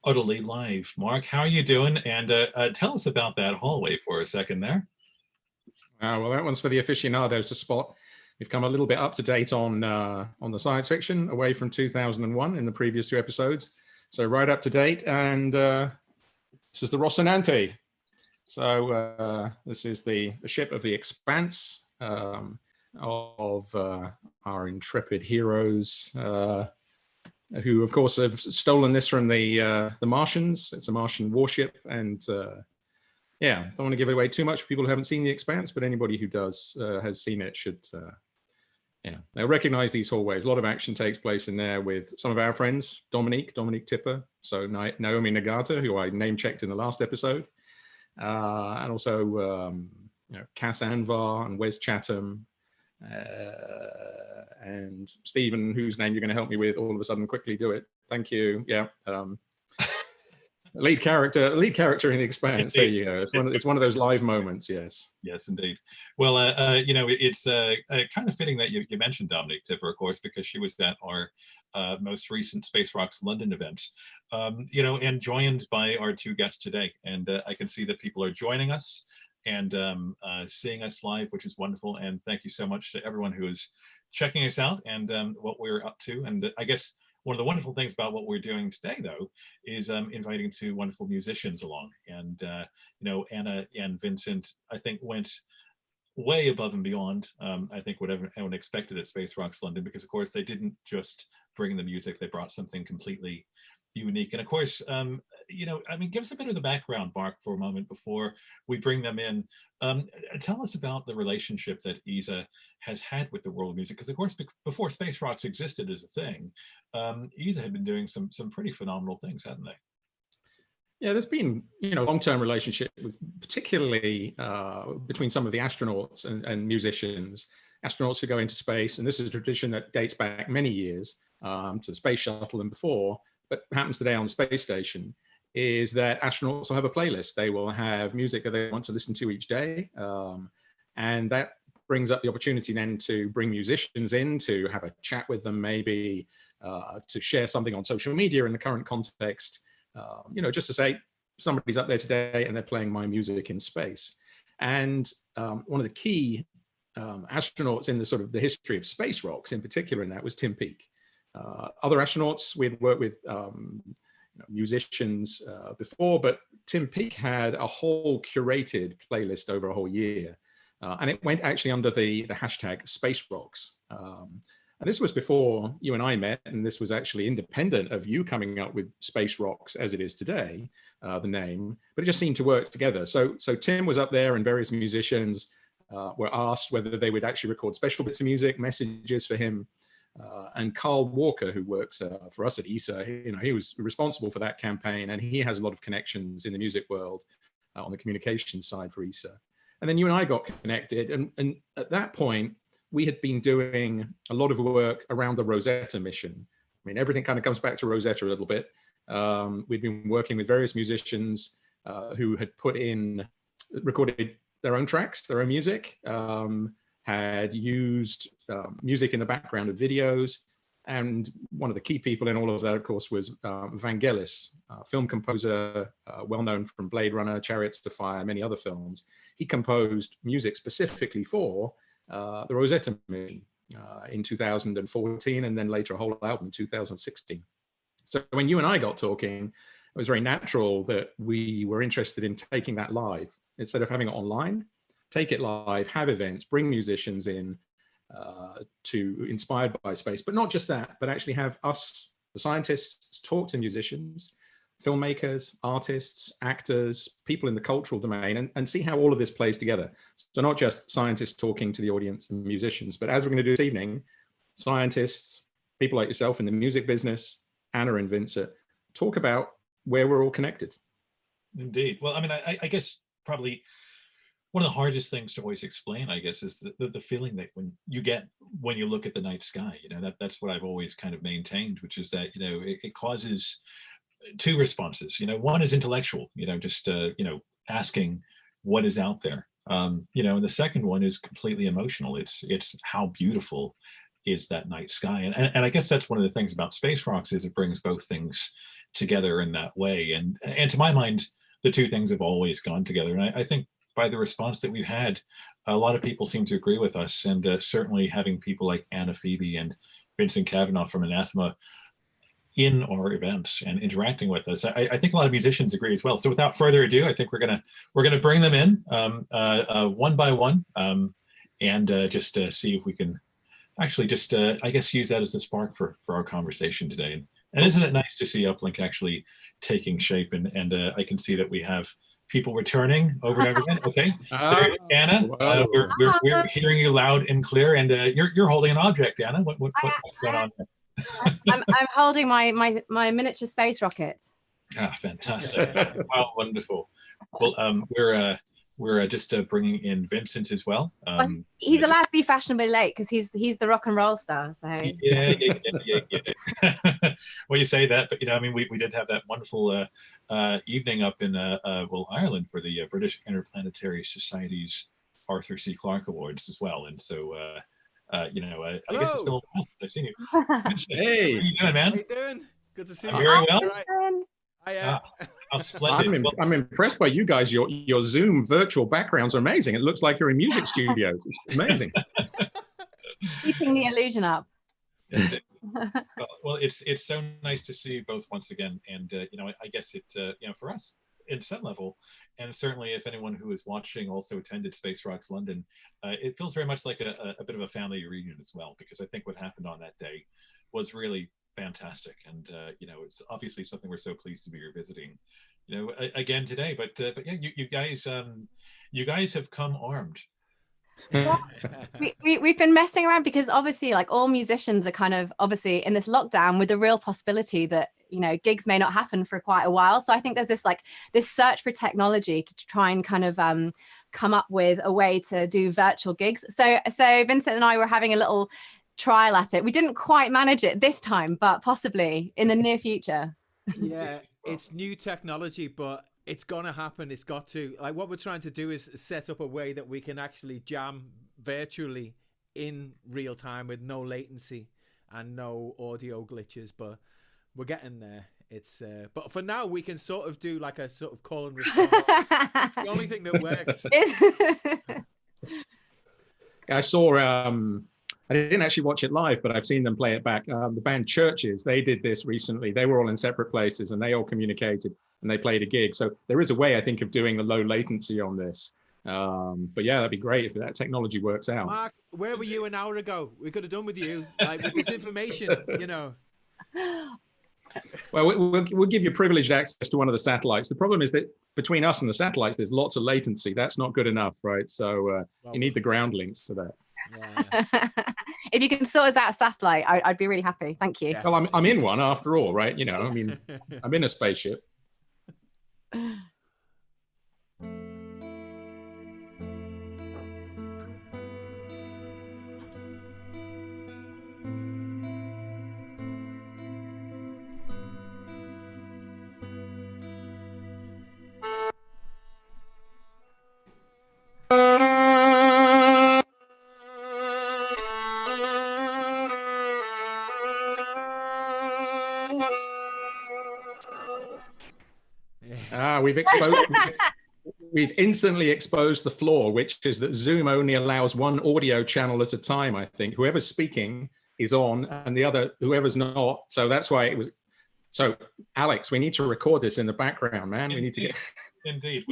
Utterly live. Mark, how are you doing? And tell us about that hallway for a second there. Well, that one's for the aficionados to spot. We've come a little bit up to date on the science fiction, away from 2001 in the previous two episodes. So right up to date, and this is the Rocinante. So this is the ship of the Expanse, of our intrepid heroes, who of course have stolen this from the Martians. It's a Martian warship, and yeah, don't want to give away too much for people who haven't seen The Expanse, but anybody who does has seen it should, yeah, they'll recognize these hallways. A lot of action takes place in there with some of our friends, Dominique Tipper, so Naomi Nagata, who I name checked in the last episode, and also Cass Anvar and Wes Chatham, and Stephen, whose name you're going to help me with all of a sudden. Quickly do it. Thank you. Yeah. Lead character in The Expanse. There you go. It's one of those live moments. Yes. Yes, indeed. Well, it's kind of fitting that you mentioned Dominique Tipper, of course, because she was at our most recent Space Rocks London event, and joined by our two guests today. And I can see that people are joining us and seeing us live, which is wonderful. And thank you so much to everyone who is checking us out and what we're up to. And I guess one of the wonderful things about what we're doing today, though, is inviting two wonderful musicians along. And, Anna and Vincent, I think, went way above and beyond, I think, what everyone expected at Space Rocks London, because, of course, they didn't just bring the music, they brought something completely unique. And, of course, give us a bit of the background, Mark, for a moment before we bring them in. Tell us about the relationship that ESA has had with the world of music, because of course before Space Rocks existed as a thing, ESA had been doing some pretty phenomenal things, hadn't they? Yeah, there's been long-term relationship with, particularly between some of the astronauts and musicians, astronauts who go into space, and this is a tradition that dates back many years to the space shuttle and before, but happens today on the space station, is that astronauts will have a playlist. They will have music that they want to listen to each day, and that brings up the opportunity then to bring musicians in, to have a chat with them, maybe to share something on social media in the current context, just to say, somebody's up there today and they're playing my music in space. And one of the key astronauts in the sort of the history of Space Rocks in particular in that was Tim Peake. Other astronauts we'd worked with, musicians before, but Tim Peake had a whole curated playlist over a whole year. And it went actually under the hashtag Space Rocks. And this was before you and I met, and this was actually independent of you coming up with Space Rocks as it is today, the name, but it just seemed to work together. So Tim was up there, and various musicians were asked whether they would actually record special bits of music, messages for him. And Carl Walker, who works for us at ESA, he was responsible for that campaign, and he has a lot of connections in the music world on the communications side for ESA. And then you and I got connected, and at that point, we had been doing a lot of work around the Rosetta mission. I mean, everything kind of comes back to Rosetta a little bit. We'd been working with various musicians who had recorded their own tracks, their own music, had used music in the background of videos. And one of the key people in all of that, of course, was Vangelis, film composer, well-known from Blade Runner, Chariots of Fire, many other films. He composed music specifically for the Rosetta mission in 2014, and then later a whole album in 2016. So when you and I got talking, it was very natural that we were interested in taking that live. Instead of having it online, take it live, have events, bring musicians in to inspired by space, but not just that, but actually have us, the scientists, talk to musicians, filmmakers, artists, actors, people in the cultural domain, and see how all of this plays together. So not just scientists talking to the audience and musicians, but as we're going to do this evening, scientists, people like yourself in the music business, Anna and Vincent, talk about where we're all connected. Indeed. Well, I mean, I guess probably one of the hardest things to always explain, I guess, is the feeling that when you look at the night sky, that's what I've always kind of maintained, which is that, it causes two responses. One is intellectual, just asking what is out there. And the second one is completely emotional. It's how beautiful is that night sky. And I guess that's one of the things about Space Rocks is it brings both things together in that way. And to my mind, the two things have always gone together. And I think by the response that we've had, a lot of people seem to agree with us. And certainly having people like Anna Phoebe and Vincent Cavanagh from Anathema in our events and interacting with us, I think a lot of musicians agree as well. So without further ado, I think we're gonna bring them in one by one, and just see if we can actually just I guess use that as the spark for our conversation today. And isn't it nice to see Uplink actually taking shape? And I can see that we have people returning over and over again. Okay, there's Anna. We're hearing you loud and clear, and you're holding an object, Anna. What's going on there? I'm holding my miniature space rocket. Ah, fantastic! Wow, wonderful. Well, we're just bringing in Vincent as well. He's allowed to be fashionably late because he's the rock and roll star. So yeah. Well, you say that, but I mean, we did have that wonderful evening up in Ireland for the British Interplanetary Society's Arthur C. Clarke Awards as well, and so I guess it's been a little while since I've seen you. Hey, how you doing, man? How you doing? Good to see you. Very well. I am. How splendid. I'm impressed by you guys. Your Zoom virtual backgrounds are amazing. It looks like you're in music studios. It's amazing. Keeping the illusion up. Well, it's so nice to see you both once again, and I guess it for us in some level, and certainly if anyone who is watching also attended Space Rocks London, it feels very much like a bit of a family reunion as well, because I think what happened on that day was really fantastic, and it's obviously something we're so pleased to be revisiting again today. But yeah, you guys have come armed. We've been messing around because obviously, like all musicians are kind of obviously in this lockdown with the real possibility that gigs may not happen for quite a while. So I think there's this search for technology to try and kind of come up with a way to do virtual gigs. So Vincent and I were having a little trial at it. We didn't quite manage it this time, but possibly in the near future. Yeah, it's new technology, but it's gonna happen. It's got to. Like, what we're trying to do is set up a way that we can actually jam virtually in real time with no latency and no audio glitches, but we're getting there. It's but for now we can sort of do like a sort of call and response. The only thing that works. I saw I didn't actually watch it live, but I've seen them play it back. The band Churches, they did this recently. They were all in separate places and they all communicated and they played a gig. So there is a way, I think, of doing a low latency on this. But yeah, that'd be great if that technology works out. Mark, where were you an hour ago? We could have done with you, like with this information, Well, we'll give you privileged access to one of the satellites. The problem is that between us and the satellites, there's lots of latency. That's not good enough, right? So you need the ground links for that. Yeah. If you can sort us out a satellite, I'd be really happy. Thank you. Yeah. Well, I'm in one after all, right? I mean, I'm in a spaceship. We've instantly exposed the flaw, which is that Zoom only allows one audio channel at a time, I think. Whoever's speaking is on and the other, whoever's not. So that's why it was. So Alex, we need to record this in the background, man. We need to get. Indeed,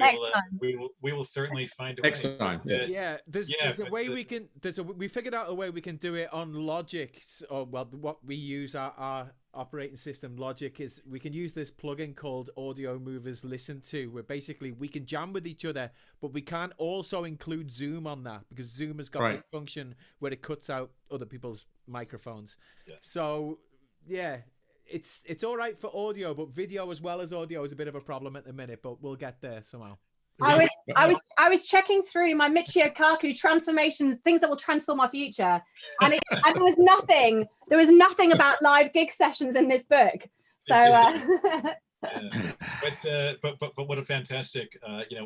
we will certainly find a next way. time. Yeah, there's a way we can. We figured out a way we can do it on Logic, or what we use our operating system Logic is we can use this plugin called Audio Movers Listen To, where basically we can jam with each other, but we can't also include Zoom on that because Zoom has got this function where it cuts out other people's microphones. Yeah. So yeah. It's all right for audio, but video as well as audio is a bit of a problem at the minute, but we'll get there somehow. I was checking through my Michio Kaku transformation, things that will transform our future, and there was nothing about live gig sessions in this book. So but what a fantastic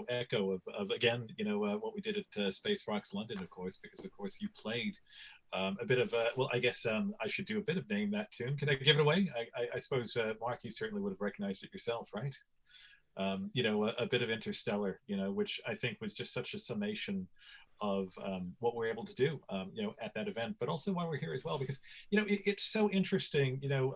echo of again what we did at Space Rocks London, of course, because of course you played a bit of a, well, I guess I should do a bit of Name That Tune. Can I give it away? I suppose, Mark, you certainly would have recognized it yourself, right? You know, a bit of Interstellar, you know, which I think was just such a summation of what we're able to do, you know, at that event, but also why we're here as well, because, you know, it's so interesting, you know,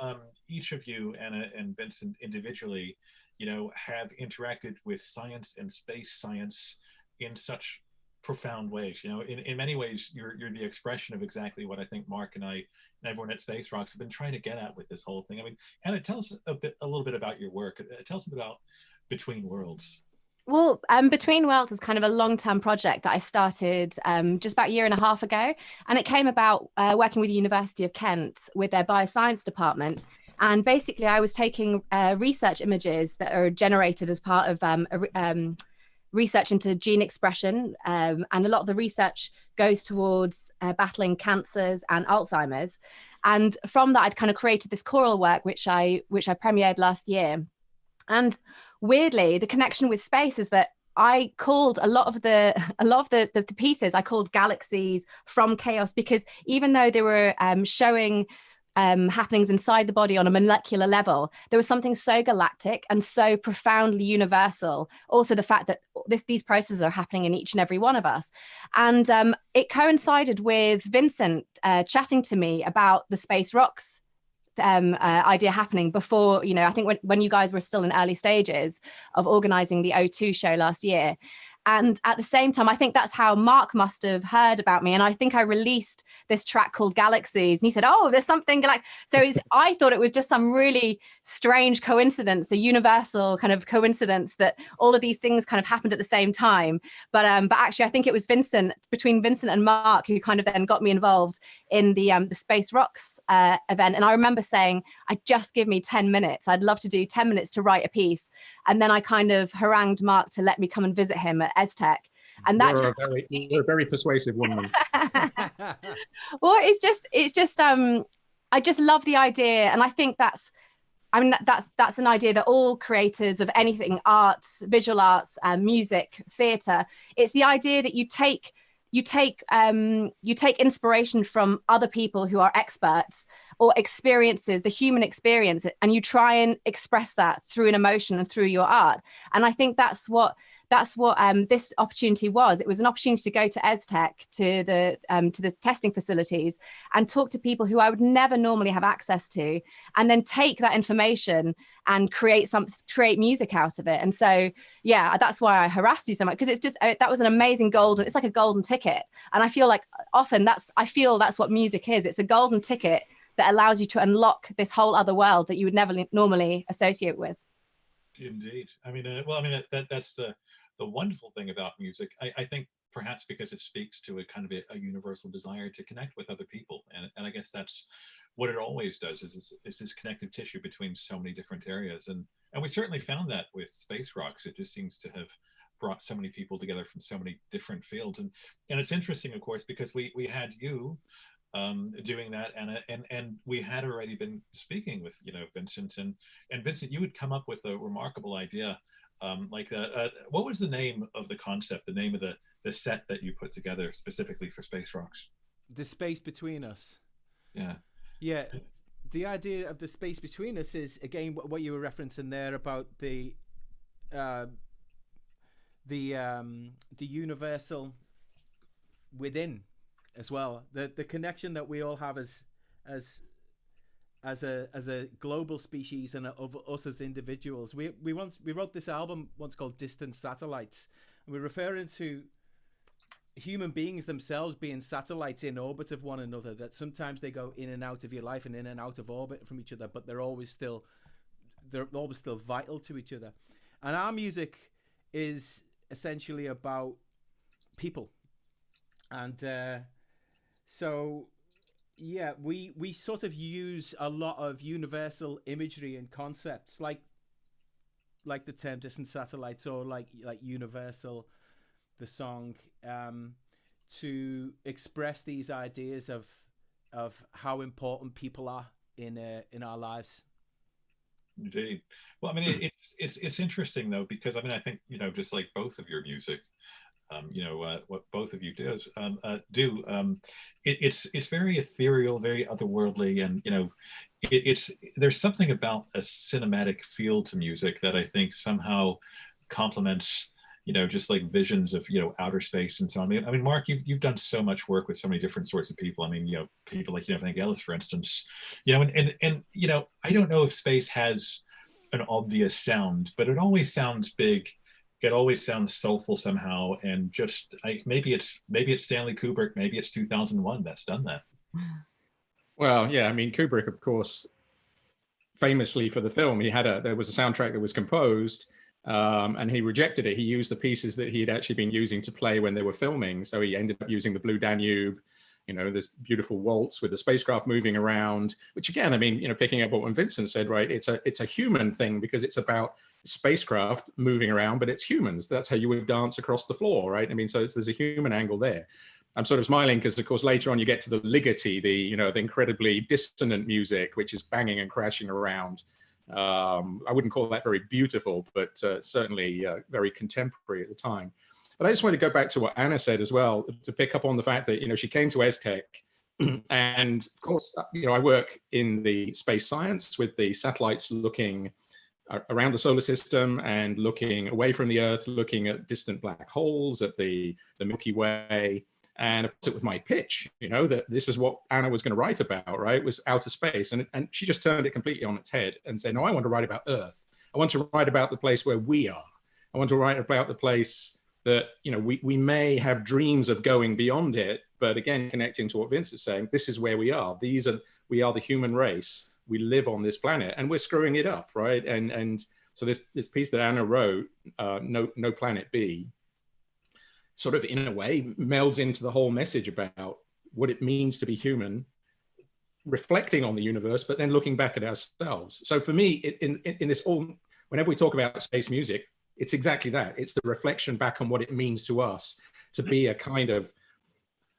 each of you, Anna and Vincent individually, you know, have interacted with science and space science in such profound ways. You know, in many ways, you're the expression of exactly what I think Mark and I and everyone at Space Rocks have been trying to get at with this whole thing. I mean, Anna, tell us a little bit about your work. Tell us about Between Worlds. Well, Between Worlds is kind of a long-term project that I started just about a year and a half ago. And it came about working with the University of Kent with their bioscience department. And basically, I was taking research images that are generated as part of research into gene expression. And a lot of the research goes towards battling cancers and Alzheimer's. And from that, I'd kind of created this choral work, which I premiered last year. And weirdly, the connection with space is that I called a lot of the pieces, I called Galaxies from Chaos, because even though they were showing happenings inside the body on a molecular level, there was something so galactic and so profoundly universal. Also, the fact that these processes are happening in each and every one of us. And it coincided with Vincent chatting to me about the Space Rocks idea happening before, you know, I think when you guys were still in early stages of organizing the O2 show last year. And at the same time, I think that's how Mark must have heard about me. And I think I released this track called Galaxies. And he said, oh, there's something like, so I thought it was just some really strange coincidence, a universal kind of coincidence that all of these things kind of happened at the same time. But actually, I think it was between Vincent and Mark, who kind of then got me involved in the Space Rocks event. And I remember saying, just give me 10 minutes. I'd love to do 10 minutes to write a piece. And then I kind of harangued Mark to let me come and visit him at ESTech. And that you're a very persuasive woman. Well, it's just I just love the idea. And I think that's an idea that all creators of anything, arts, visual arts, music, theatre, it's the idea that you take inspiration from other people who are experts or experiences, the human experience, and you try and express that through an emotion and through your art. And I think that's what this opportunity was. It was an opportunity to go to ESTech, to the testing facilities, and talk to people who I would never normally have access to, and then take that information and create music out of it. And so, yeah, that's why I harassed you so much, because it's just that was an amazing it's like a golden ticket. And I feel like often that's what music is. It's a golden ticket that allows you to unlock this whole other world that you would never normally associate with. Indeed. I mean, that's the wonderful thing about music. I think perhaps because it speaks to a kind of a universal desire to connect with other people. And I guess that's what it always does, is this connective tissue between so many different areas. And we certainly found that with Space Rocks. It just seems to have brought so many people together from so many different fields. And it's interesting, of course, because we had you doing that, Anna, and we had already been speaking with, you know, Vincent, and Vincent, you had come up with a remarkable idea. What was the name of the concept, the name of the set that you put together specifically for Space Rocks? The Space Between Us. Yeah. The idea of the space between us is, again, what you were referencing there about the universal within as well, the connection that we all have as a global species and of us as individuals. We wrote this album once called Distant Satellites, and we're referring to human beings themselves being satellites in orbit of one another, that sometimes they go in and out of your life and in and out of orbit from each other, but they're always still vital to each other. And our music is essentially about people. And so yeah, we sort of use a lot of universal imagery and concepts, like the term Distant Satellites, or like Universal, the song, to express these ideas of how important people are in our lives. Indeed. Well, I mean, it's interesting though, because I mean, I think, you know, just like both of your music, what both of you do. It's very ethereal, very otherworldly, and there's something about a cinematic feel to music that I think somehow complements just like visions of outer space and so on. I mean, Mark, you've done so much work with so many different sorts of people. I mean, people like Vangelis, for instance. And I don't know if space has an obvious sound, but it always sounds big. It always sounds soulful somehow, and just maybe it's Stanley Kubrick, maybe it's 2001 that's done that. Well, yeah, I mean, Kubrick, of course, famously for the film, there was a soundtrack that was composed. And he rejected it. He used the pieces that he had actually been using to play when they were filming. So he ended up using the Blue Danube, this beautiful waltz with the spacecraft moving around, which again, I mean, picking up what Vincent said, right? It's a human thing because it's about spacecraft moving around, but it's humans. That's how you would dance across the floor, right? I mean, so there's a human angle there. I'm sort of smiling because, of course, later on you get to the ligeti, the incredibly dissonant music, which is banging and crashing around. I wouldn't call that very beautiful, but certainly very contemporary at the time. But I just want to go back to what Anna said as well, to pick up on the fact that, she came to ESTEC. And of course, I work in the space science with the satellites looking around the solar system and looking away from the Earth, looking at distant black holes, at the Milky Way. And it was my pitch, that this is what Anna was going to write about, right? Was outer space. And she just turned it completely on its head and said, no, I want to write about Earth. I want to write about the place where we are. I want to write about the place that, we may have dreams of going beyond it. But again, connecting to what Vince is saying, this is where we are. We are the human race. We live on this planet and we're screwing it up, right? And so this piece that Anna wrote, No Planet B, sort of in a way melds into the whole message about what it means to be human, reflecting on the universe, but then looking back at ourselves. So for me, in this all, whenever we talk about space music, it's exactly that. It's the reflection back on what it means to us to be a kind of,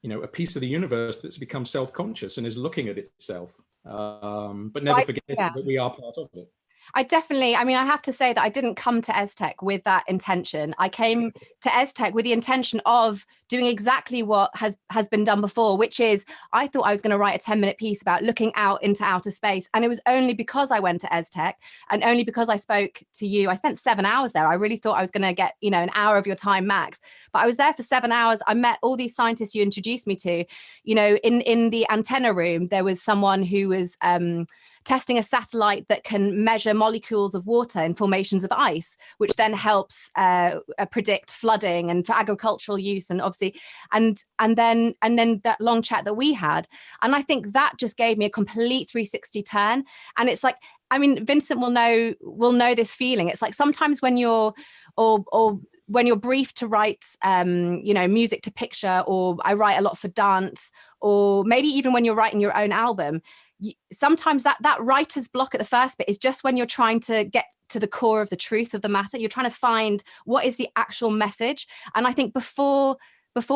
a piece of the universe that's become self-conscious and is looking at itself, but never forgetting that we are part of it. I have to say that I didn't come to ESTEC with that intention. I came to ESTEC with the intention of doing exactly what has been done before, which is I thought I was going to write a 10-minute piece about looking out into outer space. And it was only because I went to ESTEC and only because I spoke to you. I spent 7 hours there. I really thought I was going to get, an hour of your time max. But I was there for 7 hours. I met all these scientists you introduced me to. In the antenna room, there was someone who was testing a satellite that can measure molecules of water in formations of ice, which then helps predict flooding and for agricultural use, and obviously, and then that long chat that we had, and I think that just gave me a complete 360 turn. And it's like, Vincent will know this feeling. It's like sometimes when you're when you're briefed to write, music to picture, or I write a lot for dance, or maybe even when you're writing your own album. Sometimes that writer's block at the first bit is just when you're trying to get to the core of the truth of the matter. You're trying to find what is the actual message. And I think before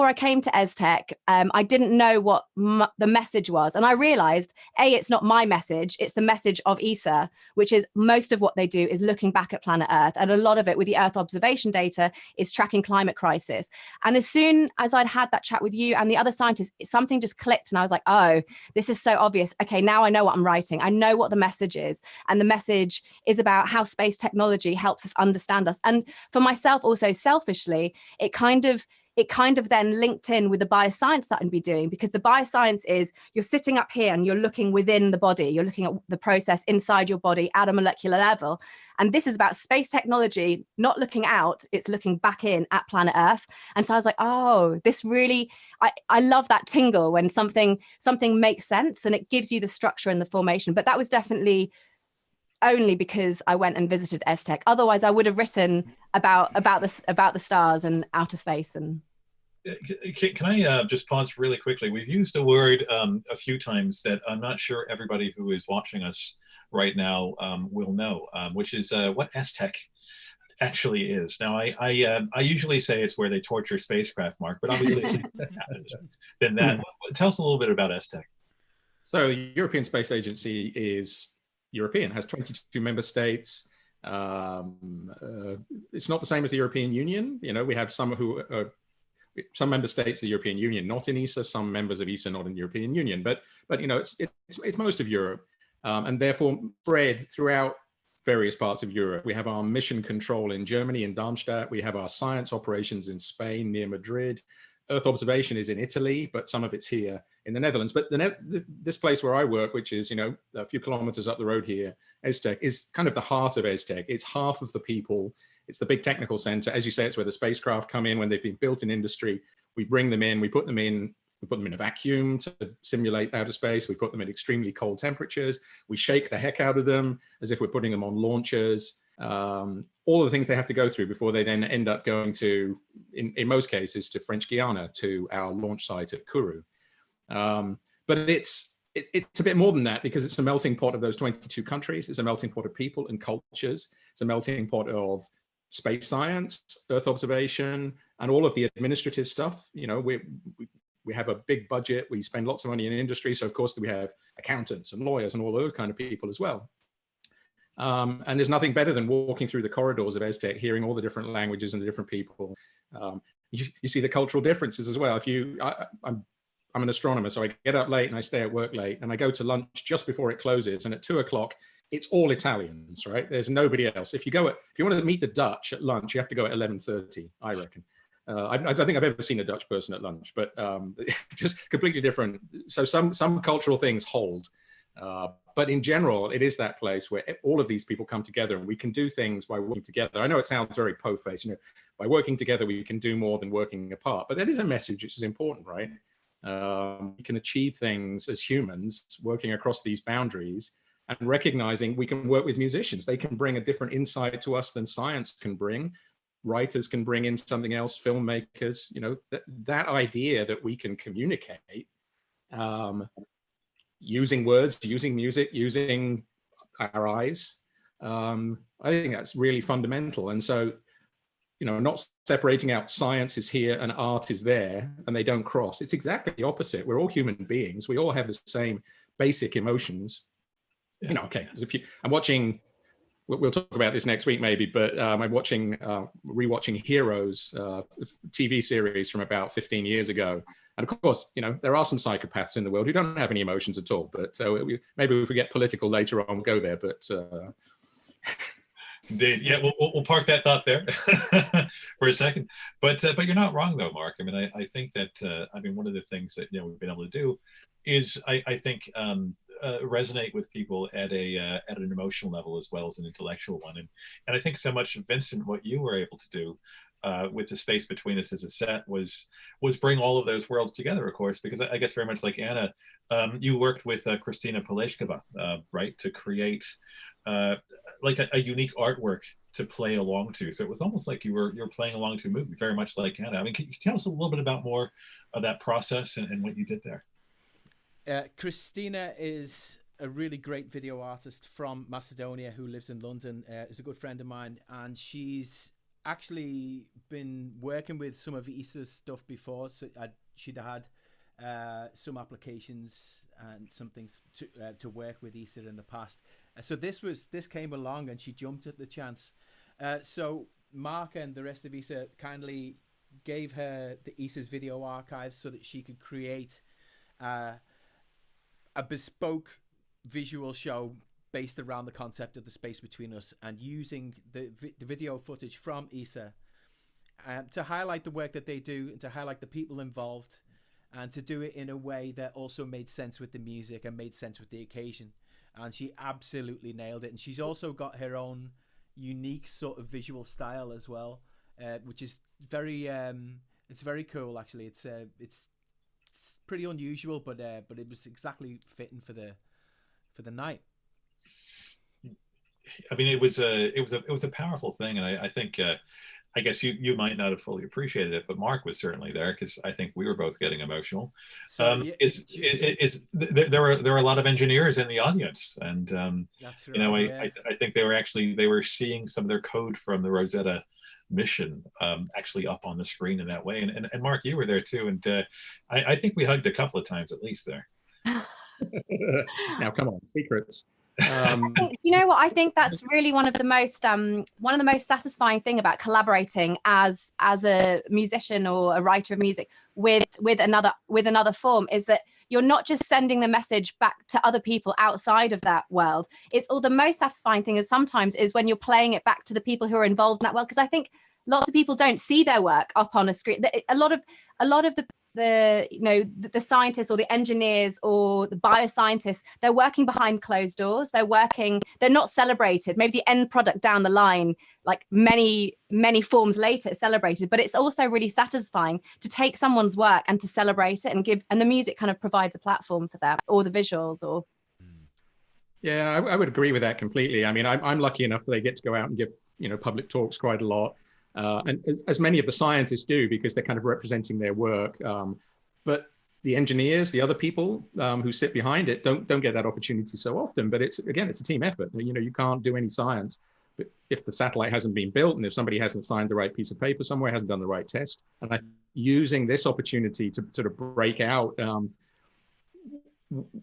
I came to ESTEC, I didn't know what the message was. And I realized, it's not my message, it's the message of ESA, which is most of what they do is looking back at planet Earth. And a lot of it with the Earth observation data is tracking climate crisis. And as soon as I'd had that chat with you and the other scientists, something just clicked. And I was like, oh, this is so obvious. Okay, now I know what I'm writing. I know what the message is. And the message is about how space technology helps us understand us. And for myself also, selfishly, it kind of then linked in with the bioscience that I'd be doing, because the bioscience is you're sitting up here and you're looking within the body, you're looking at the process inside your body at a molecular level. And this is about space technology, not looking out, it's looking back in at planet Earth. And so I was like, oh, this really, I love that tingle when something makes sense and it gives you the structure and the formation. But that was definitely only because I went and visited ESTEC. Otherwise, I would have written about the stars and outer space. And can I just pause really quickly? We've used a word a few times that I'm not sure everybody who is watching us right now will know, which is what ESTEC actually is. Now, I usually say it's where they torture spacecraft, Mark, but obviously then that. Tell us a little bit about ESTEC. So the European Space Agency is European, has 22 member states. It's not the same as the European Union. We have some who are some member states of the European Union not in ESA, some members of ESA not in the European Union, but you know, it's most of Europe, and therefore spread throughout various parts of Europe. We have our mission control in Germany, in Darmstadt. We have our science operations in Spain, near Madrid. Earth observation is in Italy, but some of it's here in the Netherlands. But this place where I work, which is, you know, a few kilometers up the road here, ESTEC, is kind of the heart of ESTEC. It's half of the people. It's the big technical center. As you say, it's where the spacecraft come in when they've been built in industry. We bring them in, we put them in a vacuum to simulate outer space. We put them in extremely cold temperatures. We shake the heck out of them as if we're putting them on launchers. All of the things they have to go through before they then end up going to, in most cases, to French Guiana, to our launch site at Kourou. But it's a bit more than that, because it's a melting pot of those 22 countries. It's a melting pot of people and cultures. It's a melting pot of space science, Earth observation, and all of the administrative stuff. You know, we have a big budget. We spend lots of money in industry. So of course we have accountants and lawyers and all those kind of people as well. And there's nothing better than walking through the corridors of ESTEC, hearing all the different languages and the different people. You see the cultural differences as well. I'm an astronomer, so I get up late and I stay at work late, and I go to lunch just before it closes. And at 2 o'clock, it's all Italians, right? There's nobody else. If you want to meet the Dutch at lunch, you have to go at 11:30, I reckon. I don't think I've ever seen a Dutch person at lunch, but just completely different. So some cultural things hold. But in general, it is that place where all of these people come together, and we can do things by working together. I know it sounds very po-faced, you know, by working together, we can do more than working apart, but that is a message which is important, right? We can achieve things as humans working across these boundaries and recognizing we can work with musicians. They can bring a different insight to us than science can bring. Writers can bring in something else, filmmakers, you know, that idea that we can communicate using words, using music, using our eyes. I think that's really fundamental. And so, you know, not separating out science is here and art is there and they don't cross. It's exactly the opposite. We're all human beings. We all have the same basic emotions. Yeah. You know, okay, as if I'm watching, we'll talk about this next week maybe, but I'm watching, rewatching Heroes, TV series from about 15 years ago. And of course, you know, there are some psychopaths in the world who don't have any emotions at all. But maybe if we get political later on, we'll go there. But indeed, yeah, we'll park that thought there for a second. But you're not wrong though, Mark. I mean, I think that one of the things that we've been able to do is I think resonate with people at an emotional level as well as an intellectual one. And I think so much, Vincent, what you were able to do with the space between us as a set was bring all of those worlds together, of course, because I guess very much like Anna, you worked with Kristina Pulejkova, right, to create like a unique artwork to play along to. So it was almost like you're playing along to a movie, very much like Anna. I mean, can you tell us a little bit about more of that process and what you did there? Kristina is a really great video artist from Macedonia who lives in London. Is a good friend of mine, and she's actually been working with some of ESA's stuff before. So she'd had some applications and some things to work with ESA in the past. So this came along and she jumped at the chance. So Mark and the rest of ESA kindly gave her the ESA's video archives so that she could create a bespoke visual show based around the concept of the space between us, and using the video footage from ESA to highlight the work that they do and to highlight the people involved, and to do it in a way that also made sense with the music and made sense with the occasion. And she absolutely nailed it. And she's also got her own unique sort of visual style as well, which is very it's very cool actually. It's pretty unusual, but it was exactly fitting for the night. I mean, it was a powerful thing, and I think I guess you might not have fully appreciated it, but Mark was certainly there because I think we were both getting emotional. So there were a lot of engineers in the audience, and that's right, I think they were seeing some of their code from the Rosetta mission actually up on the screen in that way. And Mark, you were there too, and I think we hugged a couple of times at least there. Now come on, secrets. You know what? I think that's really one of the most satisfying thing about collaborating as a musician or a writer of music with another form is that you're not just sending the message back to other people outside of that world. It's all the most satisfying thing is sometimes is when you're playing it back to the people who are involved in that world. Because I think lots of people don't see their work up on a screen. A lot of the scientists or the engineers or the bioscientists, they're working behind closed doors. They're not celebrated. Maybe the end product down the line, like many forms later, is celebrated. But it's also really satisfying to take someone's work and to celebrate it and the music kind of provides a platform for that, or the visuals, or. Yeah, I would agree with that completely. I mean, I'm lucky enough that I get to go out and give public talks quite a lot. And as many of the scientists do, because they're kind of representing their work. But the engineers, the other people who sit behind it, don't get that opportunity so often. But it's a team effort. You can't do any science but if the satellite hasn't been built and if somebody hasn't signed the right piece of paper somewhere, hasn't done the right test. And using this opportunity to sort of break out.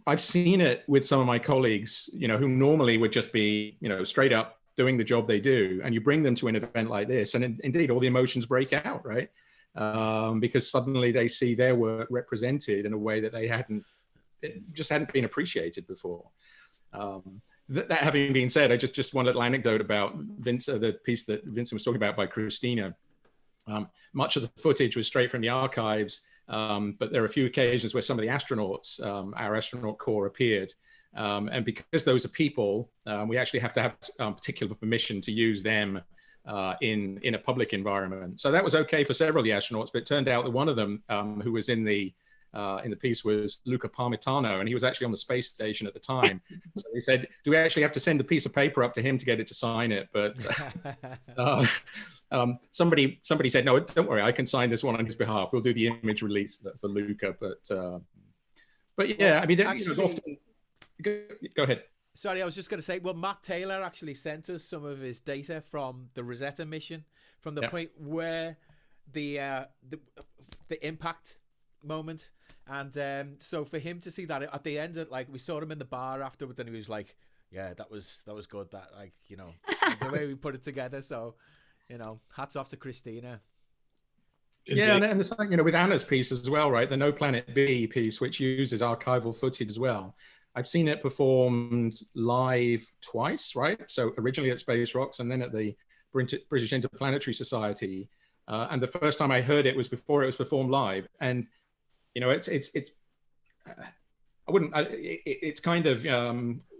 I've seen it with some of my colleagues, who normally would just be, straight up doing the job they do, and you bring them to an event like this, and indeed all the emotions break out, right? Because suddenly they see their work represented in a way that just hadn't been appreciated before. That having been said, I just one little anecdote about the piece that Vincent was talking about by Kristina. Much of the footage was straight from the archives, but there are a few occasions where some of the astronauts, our astronaut corps, appeared. And because those are people, we actually have to have particular permission to use them in a public environment. So that was okay for several of the astronauts, but it turned out that one of them who was in the piece was Luca Parmitano, and he was actually on the space station at the time. So he said, do we actually have to send a piece of paper up to him to get it to sign it? But somebody said, no, don't worry, I can sign this one on his behalf. We'll do the image release for Luca. But yeah, I mean, actually, often, go ahead. Sorry, I was just going to say, well, Matt Taylor actually sent us some of his data from the Rosetta mission, from the point where the impact moment. And so for him to see that at the end, we saw him in the bar afterwards, and he was like, yeah, that was good, that, the way we put it together. So, hats off to Kristina. Yeah, and the same, with Anna's piece as well, right? The No Planet B piece, which uses archival footage as well. I've seen it performed live twice, right? So originally at Space Rocks and then at the British Interplanetary Society. And the first time I heard it was before it was performed live. And, it's kind of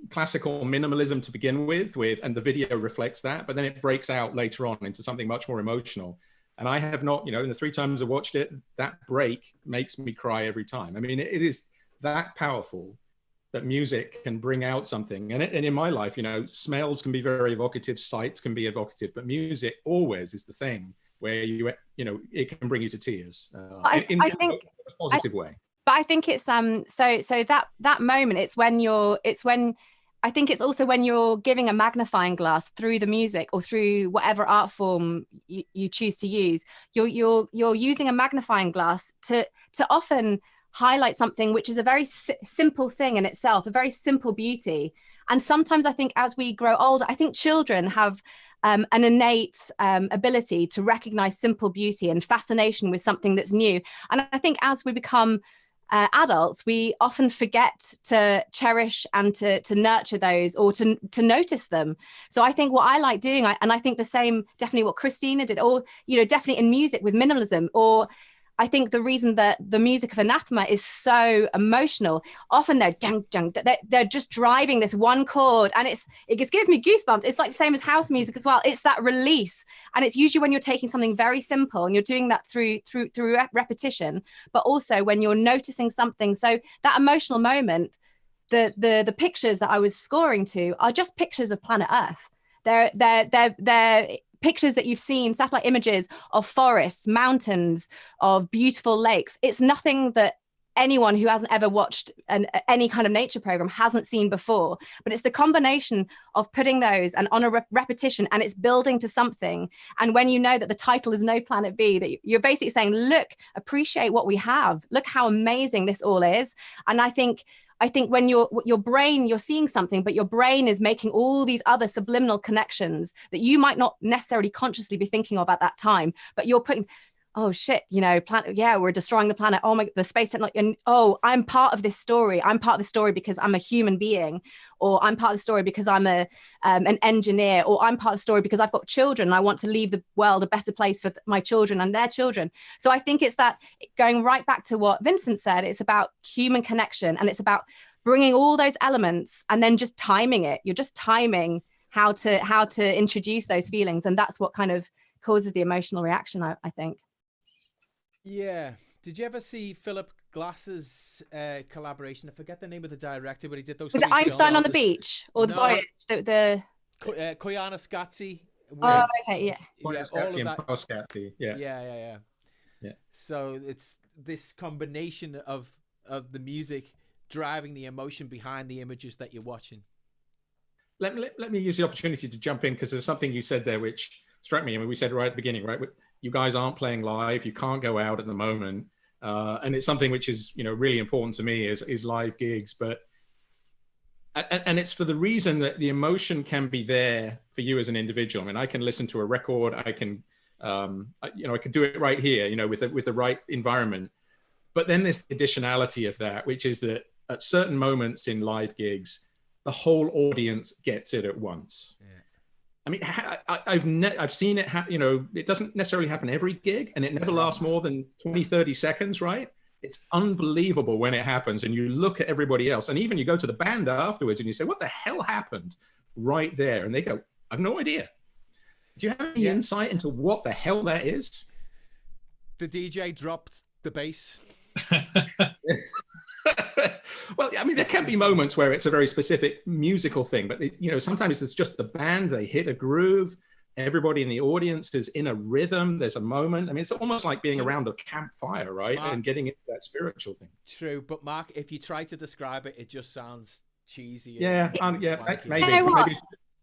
classical minimalism to begin with, and the video reflects that, but then it breaks out later on into something much more emotional. And I have not, in the 3 times I've watched it, that break makes me cry every time. I mean, it is that powerful that music can bring out something. And in my life, smells can be very evocative, sights can be evocative, but music always is the thing where it can bring you to tears in a positive way. But I think it's so that moment, I think it's also when you're giving a magnifying glass through the music or through whatever art form you choose to use, you're using a magnifying glass to often highlight something which is a very simple thing in itself, a very simple beauty. And sometimes I think as we grow older, I think children have an innate ability to recognize simple beauty and fascination with something that's new. And I think as we become adults, we often forget to cherish and to nurture those, or to notice them. So I think what I like doing, and I think the same, definitely what Kristina did, or definitely in music with minimalism, or I think the reason that the music of Anathema is so emotional, often they're they're just driving this one chord, and it just gives me goosebumps. It's like the same as house music as well. It's that release, and it's usually when you're taking something very simple and you're doing that through repetition, but also when you're noticing something. So that emotional moment, the pictures that I was scoring to are just pictures of planet Earth. They're pictures that you've seen, satellite images of forests, mountains, of beautiful lakes. It's nothing that anyone who hasn't ever watched any kind of nature program hasn't seen before. But it's the combination of putting those and on a repetition, and it's building to something. And when you know that the title is No Planet B, that you're basically saying, look, appreciate what we have. Look how amazing this all is. And I think I think when your brain, you're seeing something, but your brain is making all these other subliminal connections that you might not necessarily consciously be thinking of at that time, but you're putting, oh shit, you know, planet, yeah, we're destroying the planet. Oh my, the space technology, and oh, I'm part of this story. I'm part of the story because I'm a human being, or I'm part of the story because I'm an engineer, or I'm part of the story because I've got children and I want to leave the world a better place for my children and their children. So I think it's that, going right back to what Vincent said, it's about human connection, and it's about bringing all those elements and then just timing it. You're just timing how to introduce those feelings, and that's what kind of causes the emotional reaction, I think. Yeah. Did you ever see Philip Glass's collaboration? I forget the name of the director, but he did those. Was it Einstein on the Beach or The Voyage? The Koyaanisqatsi. Oh, okay, yeah. Koyaanisqatsi and Poscati. Yeah. So it's this combination of the music driving the emotion behind the images that you're watching. Let me use the opportunity to jump in, because there's something you said there which struck me. I mean, we said right at the beginning, right? You guys aren't playing live. You can't go out at the moment. And it's something which is, you know, really important to me is live gigs. But, and it's for the reason that the emotion can be there for you as an individual. I mean, I can listen to a record. I can, you know, I can do it right here, you know, with the right environment. But then there's the additionality of that, which is that at certain moments in live gigs, the whole audience gets it at once. Yeah. I mean, I've seen it, you know, it doesn't necessarily happen every gig, and it never lasts more than 20, 30 seconds, right? It's unbelievable when it happens, and you look at everybody else, and even you go to the band afterwards and you say, what the hell happened right there? And they go, I've no idea. Do you have any insight into what the hell that is? The DJ dropped the bass. Well, I mean, there can be moments where it's a very specific musical thing, but you know, sometimes it's just the band, they hit a groove, everybody in the audience is in a rhythm, there's a moment. I mean, it's almost like being around a campfire, right? Mark, and getting into that spiritual thing. True, but Mark, if you try to describe it, it just sounds cheesy. Yeah, maybe. You know what? Maybe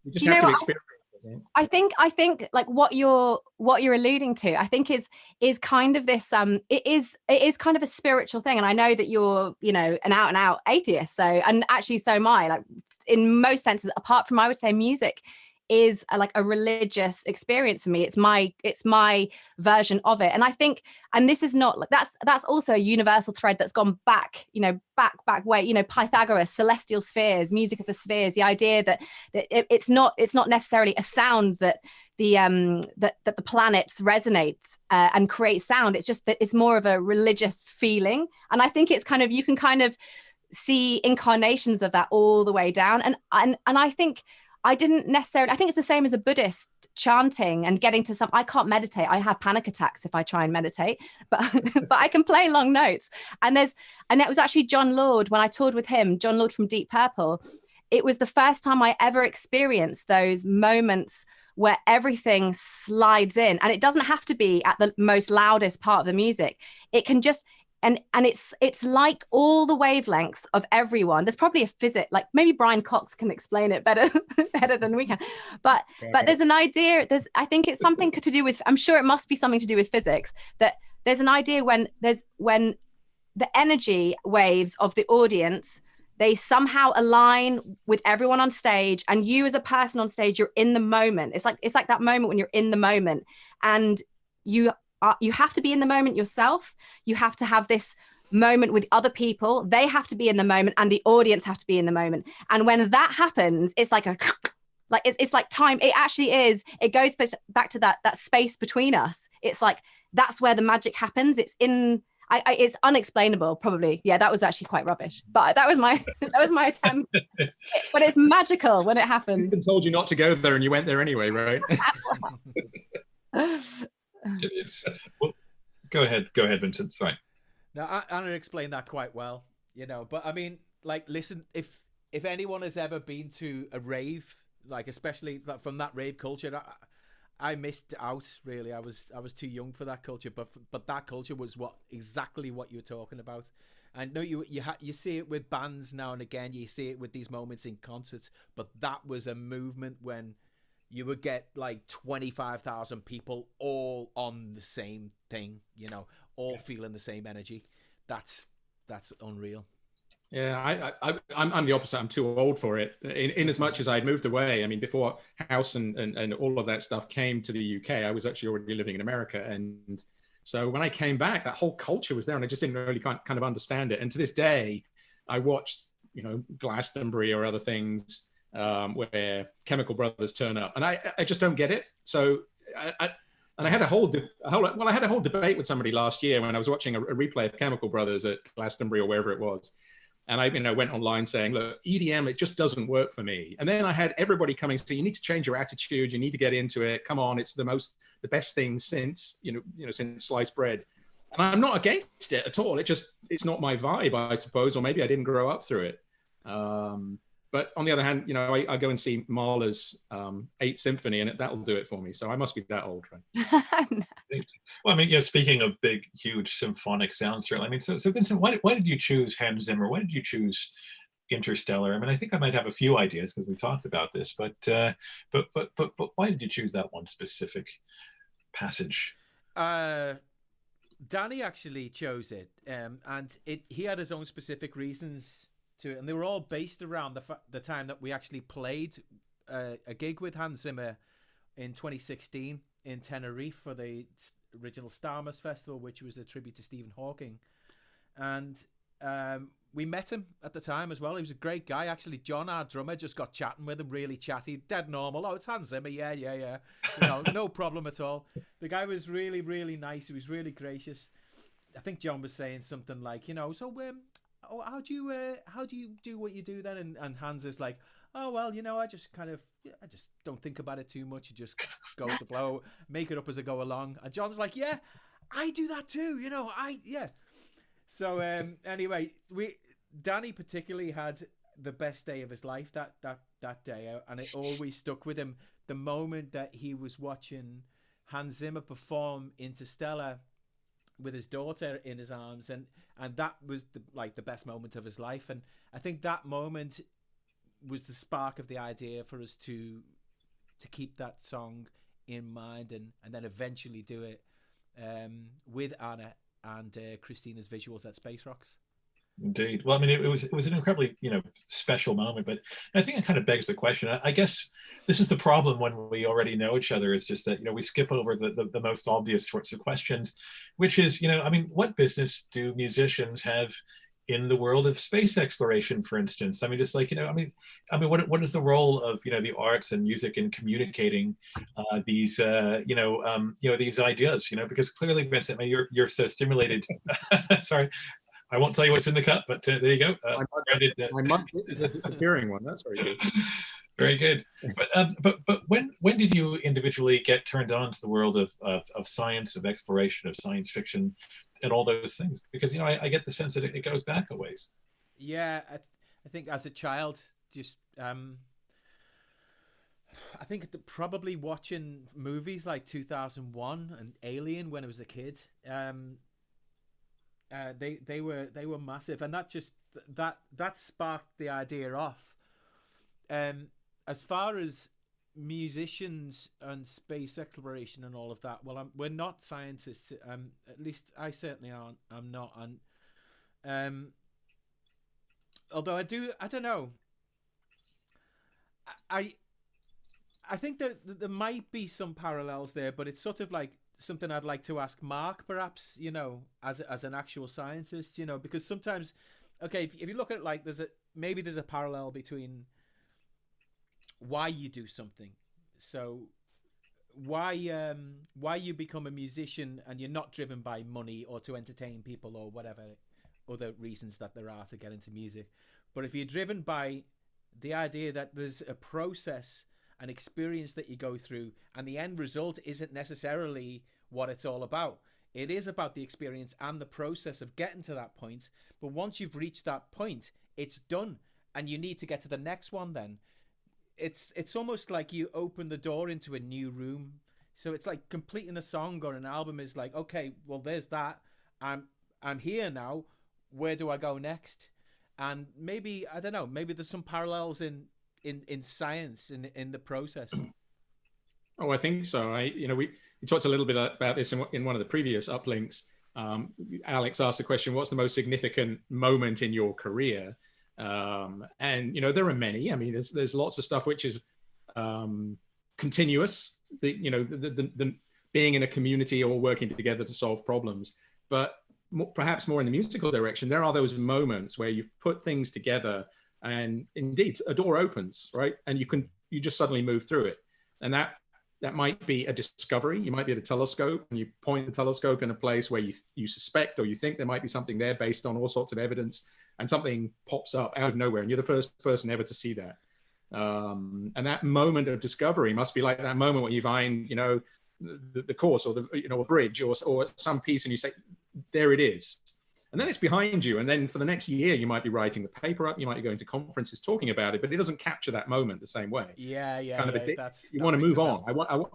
you just have to experience it. I think like what you're alluding to, I think is kind of this it is kind of a spiritual thing, and I know that you're, you know, an out and out atheist, so, and actually so am I, like in most senses, apart from, I would say, music is like a religious experience for me. It's my version of it, and I think, and this is not, that's also a universal thread that's gone back, you know, back way, you know, Pythagoras, celestial spheres, music of the spheres, the idea that it's not necessarily a sound that that the planets resonate and create sound. It's just that it's more of a religious feeling, and I think it's kind of, you can kind of see incarnations of that all the way down, and I think I didn't necessarily, I think it's the same as a Buddhist chanting and getting to some, I can't meditate. I have panic attacks if I try and meditate, but I can play long notes. And it was actually John Lord, when I toured with him, John Lord from Deep Purple, it was the first time I ever experienced those moments where everything slides in, and it doesn't have to be at the most loudest part of the music. It can just, and it's like all the wavelengths of everyone. There's probably a physics, like maybe Brian Cox can explain it better than we can. But there's an idea. I think it's something to do with, I'm sure it must be something to do with physics, that there's an idea when the energy waves of the audience, they somehow align with everyone on stage, and you as a person on stage, you're in the moment. It's like that moment when you're in the moment, and you have to be in the moment yourself. You have to have this moment with other people. They have to be in the moment, and the audience have to be in the moment. And when that happens, it's like it's like time. It actually is. It goes back to that space between us. It's like, that's where the magic happens. It's it's unexplainable, probably. Yeah, that was actually quite rubbish, but that was my attempt. But it's magical when it happens. I told you not to go there, and you went there anyway, right? It is. Well, go ahead, Vincent. Sorry. Now, Anna explained that quite well, you know. But I mean, like, listen, if anyone has ever been to a rave, like especially from that rave culture, I missed out. Really, I was too young for that culture. But that culture was exactly what you were talking about. I know you see it with bands now and again. You see it with these moments in concerts. But that was a movement when you would get like 25,000 people all on the same thing, you know, all feeling the same energy. That's unreal. Yeah, I'm the opposite. I'm too old for it. In as much as I'd moved away, I mean, before House and all of that stuff came to the UK, I was actually already living in America. And so when I came back, that whole culture was there, and I just didn't really kind of understand it. And to this day, I watched, you know, Glastonbury or other things where Chemical Brothers turn up, and I just don't get it. So and I had a whole debate with somebody last year when I was watching a replay of Chemical Brothers at Glastonbury or wherever it was. And I, you know, went online saying, look, EDM, it just doesn't work for me. And then I had everybody coming saying, you need to change your attitude. You need to get into it. Come on, it's the best thing since, since sliced bread. And I'm not against it at all. It's not my vibe, I suppose, or maybe I didn't grow up through it. But on the other hand, you know, I go and see Mahler's Eighth Symphony, and that'll do it for me. So I must be that old, right? Well, I mean, yeah, speaking of big, huge symphonic sounds, I mean, so Vincent, why did you choose Hans Zimmer? Why did you choose Interstellar? I mean, I think I might have a few ideas because we talked about this, but why did you choose that one specific passage? Danny actually chose it, and he had his own specific reasons to it, and they were all based around the time that we actually played a gig with Hans Zimmer in 2016 in Tenerife for the original Starmus Festival, which was a tribute to Stephen Hawking. And we met him at the time as well. He was a great guy. Actually, John, our drummer, just got chatting with him, really chatty, dead normal. Oh, it's Hans Zimmer. Yeah. You know, no problem at all. The guy was really, really nice. He was really gracious. I think John was saying something like, you know, so how do you do what you do then? And Hans is like, oh, well, you know, I just don't think about it too much. You just go with the flow, make it up as I go along. And John's like, yeah, I do that too. You know, yeah. So anyway, Danny particularly had the best day of his life that day, and it always stuck with him. The moment that he was watching Hans Zimmer perform Interstellar with his daughter in his arms, and that was the best moment of his life. And I think that moment was the spark of the idea for us to keep that song in mind, and then eventually do it with Anna and Kristina's visuals at Space Rocks. Indeed. Well, I mean, it was an incredibly, you know, special moment, but I think it kind of begs the question. I guess this is the problem when we already know each other, is just that, you know, we skip over the most obvious sorts of questions, which is, you know, I mean, what business do musicians have in the world of space exploration, for instance? I mean, just like, you know, I mean, what is the role of, you know, the arts and music in communicating these, these ideas, you know, because clearly, Vincent, I mean, you're so stimulated. Sorry, I won't tell you what's in the cup, but there you go. My mug is a disappearing one. That's very good. Very good. But when did you individually get turned on to the world of science, of exploration, of science fiction, and all those things? Because, you know, I get the sense that it goes back a ways. Yeah, I think as a child, just I think probably watching movies like 2001 and Alien when I was a kid. They were massive, and that sparked the idea off. As far as musicians and space exploration and all of that, well, we're not scientists. At least I certainly aren't. I'm not. And although I don't know. I think that there might be some parallels there, but it's sort of like something I'd like to ask Mark, perhaps, you know, as an actual scientist, you know, because sometimes, okay, if you look at it like there's a parallel between why you do something. So why you become a musician and you're not driven by money or to entertain people or whatever other reasons that there are to get into music. But if you're driven by the idea that there's a process, an experience that you go through, and the end result isn't necessarily what it's all about. It is about the experience and the process of getting to that point. But once you've reached that point, it's done, and you need to get to the next one. Then it's almost like you open the door into a new room. So it's like completing a song or an album is like, okay, well, there's that. I'm here now. Where do I go next? And maybe, I don't know, maybe there's some parallels in science in the process. Oh, I think so. We talked a little bit about this in one of the previous Uplinks. Alex asked the question, what's the most significant moment in your career? And, you know, there are many. I mean, there's lots of stuff which is continuous, the being in a community or working together to solve problems. But perhaps more in the musical direction, there are those moments where you've put things together and indeed a door opens, right? And you just suddenly move through it. And that might be a discovery. You might be at a telescope and you point the telescope in a place where you suspect or you think there might be something there based on all sorts of evidence, and something pops up out of nowhere and you're the first person ever to see that. And that moment of discovery must be like that moment when you find, you know, the course or the, you know, a bridge or some piece, and you say, there it is. And then it's behind you. And then for the next year, you might be writing the paper up, you might be going to conferences talking about it, but it doesn't capture that moment the same way. Yeah. You want to move on.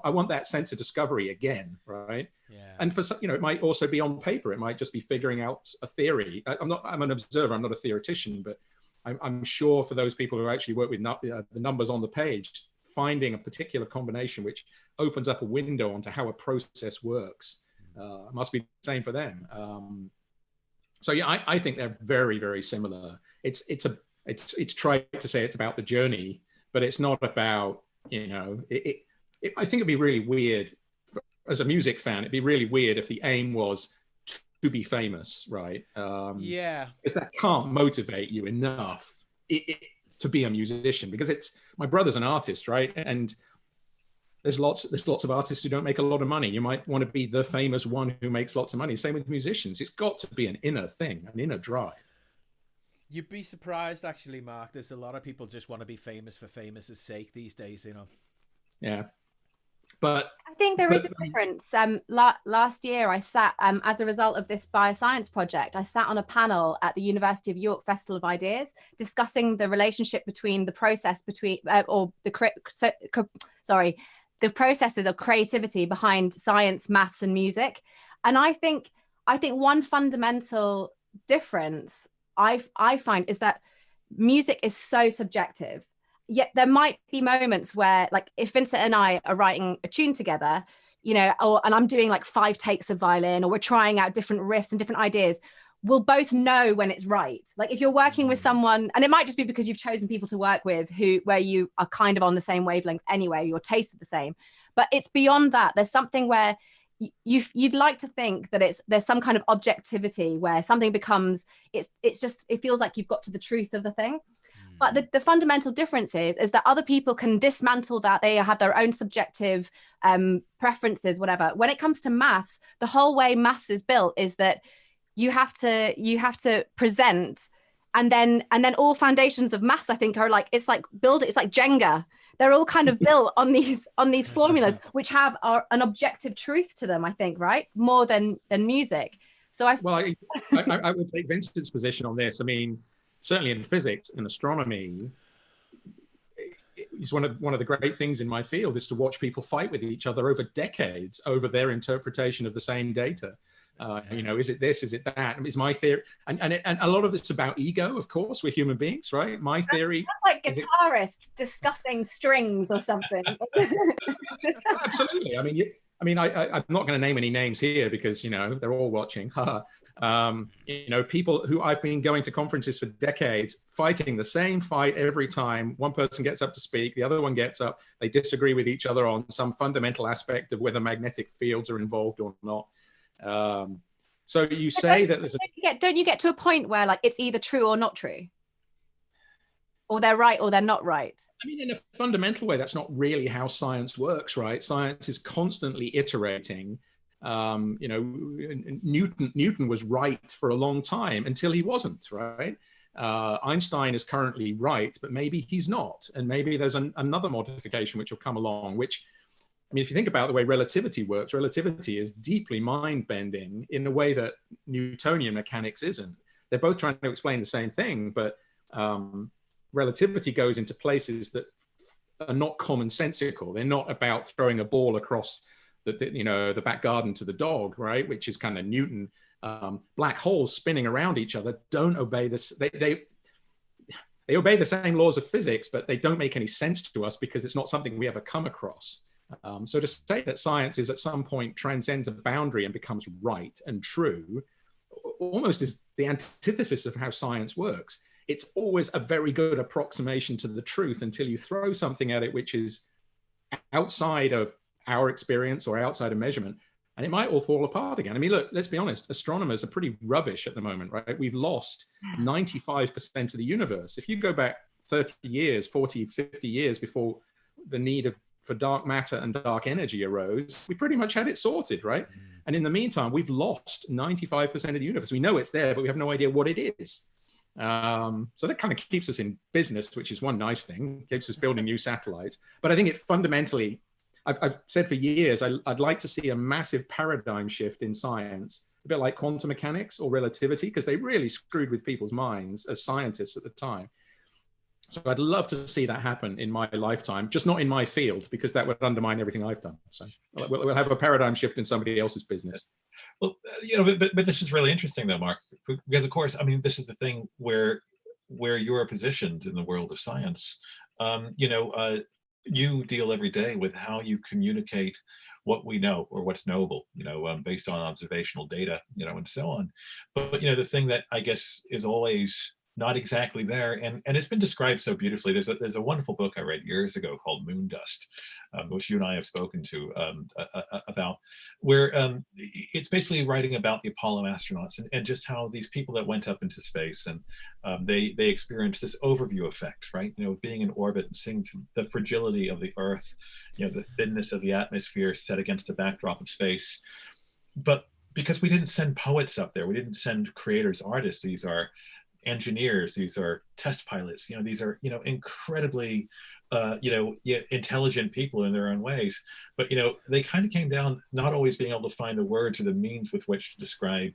I want that sense of discovery again, right? Yeah. And for some, you know, it might also be on paper. It might just be figuring out a theory. I'm an observer. I'm not a theoretician, but I'm sure for those people who actually work with the numbers on the page, finding a particular combination which opens up a window onto how a process works must be the same for them. So yeah, I think they're very, very similar. It's tried to say it's about the journey, but it's not about, you know, I think it'd be really weird as a music fan. It'd be really weird if the aim was to be famous, right? Yeah, because that can't motivate you enough to be a musician, because my brother's an artist, right? And there's lots of artists who don't make a lot of money. You might want to be the famous one who makes lots of money. Same with musicians. It's got to be an inner thing, an inner drive. You'd be surprised, actually, Mark. There's a lot of people just want to be famous for famous' sake these days, you know. Yeah, but I think there is a difference. Last year, I sat, as a result of this bioscience project, I sat on a panel at the University of York Festival of Ideas discussing the relationship between the process the processes of creativity behind science, maths, and music. And I think one fundamental difference I find is that music is so subjective. Yet there might be moments where, like, if Vincent and I are writing a tune together, you know, and I'm doing like 5 takes of violin, or we're trying out different riffs and different ideas, we'll both know when it's right. Like if you're working with someone, and it might just be because you've chosen people to work with where you are kind of on the same wavelength anyway, your tastes are the same, but it's beyond that. There's something where you'd like to think that there's some kind of objectivity where something becomes, it feels like you've got to the truth of the thing. But the fundamental difference is that other people can dismantle that. They have their own subjective preferences, whatever. When it comes to maths, the whole way maths is built is that you have to present, and then all foundations of maths, I think, are like, it's like Jenga. They're all kind of built on these formulas which have an objective truth to them, I think, right? More than music. So I would take Vincent's position on this. I mean, certainly in physics and astronomy, it's one of the great things in my field is to watch people fight with each other over decades over their interpretation of the same data. You know, is it this? Is it that? Is my theory? And a lot of it's about ego, of course. We're human beings, right? My theory. Like guitarists discussing strings or something. Absolutely. I'm not going to name any names here because, you know, they're all watching. You know, people who I've been going to conferences for decades, fighting the same fight every time. One person gets up to speak, the other one gets up. They disagree with each other on some fundamental aspect of whether magnetic fields are involved or not. So you say that there's don't you get to a point where like it's either true or not true, or they're right or they're not right? I mean, in a fundamental way, that's not really how science works, right? Science is constantly iterating. You know, Newton was right for a long time until he wasn't, right? Einstein is currently right, but maybe he's not, and maybe there's another modification which will come along, which, I mean, if you think about the way relativity works, relativity is deeply mind-bending in a way that Newtonian mechanics isn't. They're both trying to explain the same thing, but relativity goes into places that are not commonsensical. They're not about throwing a ball across the back garden to the dog, right? Which is kind of Newton. Black holes spinning around each other don't obey this. They obey the same laws of physics, but they don't make any sense to us because it's not something we ever come across. So to say that science is at some point transcends a boundary and becomes right and true almost is the antithesis of how science works. It's always a very good approximation to the truth until you throw something at it which is outside of our experience or outside of measurement, and it might all fall apart again. I mean, look, let's be honest, astronomers are pretty rubbish at the moment, right? We've lost 95% of the universe. If you go back 30 years, 40, 50 years before the need for dark matter and dark energy arose, we pretty much had it sorted, right? And in the meantime, we've lost 95% of the universe. We know it's there, but we have no idea what it is. So that kind of keeps us in business, which is one nice thing, keeps us building new satellites. But I think it fundamentally, I've said for years, I'd like to see a massive paradigm shift in science, a bit like quantum mechanics or relativity, because they really screwed with people's minds as scientists at the time. So I'd love to see that happen in my lifetime, just not in my field, because that would undermine everything I've done. So we'll have a paradigm shift in somebody else's business. Well, you know, but this is really interesting though, Mark, because of course, I mean, this is the thing where you're positioned in the world of science. You know, you deal every day with how you communicate what we know or what's knowable, you know, based on observational data, you know, and so on. But you know, the thing that I guess is always not exactly there, and it's been described so beautifully. There's a wonderful book I read years ago called Moon Dust, which you and I have spoken to about, where it's basically writing about the Apollo astronauts and just how these people that went up into space and they experienced this overview effect, right? You know, being in orbit and seeing the fragility of the Earth, you know, the thinness of the atmosphere set against the backdrop of space. But because we didn't send poets up there, we didn't send creators, artists, these are engineers, these are test pilots, you know, these are, you know, incredibly you know, intelligent people in their own ways, but you know, they kind of came down not always being able to find the words or the means with which to describe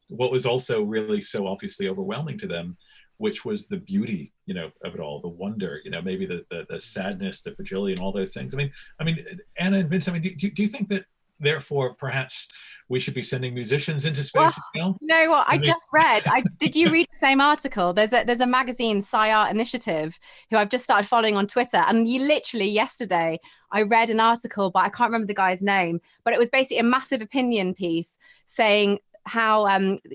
what was also really so obviously overwhelming to them, which was the beauty, you know, of it all, the wonder, you know, maybe the sadness, the fragility, and all those things. I mean, Anna and Vincent, I mean, do you think that therefore perhaps we should be sending musicians into space as well? You know what, I just read, did you read the same article? There's a magazine, Sci-Art Initiative, who I've just started following on Twitter, and you literally yesterday I read an article, but I can't remember the guy's name, but it was basically a massive opinion piece saying how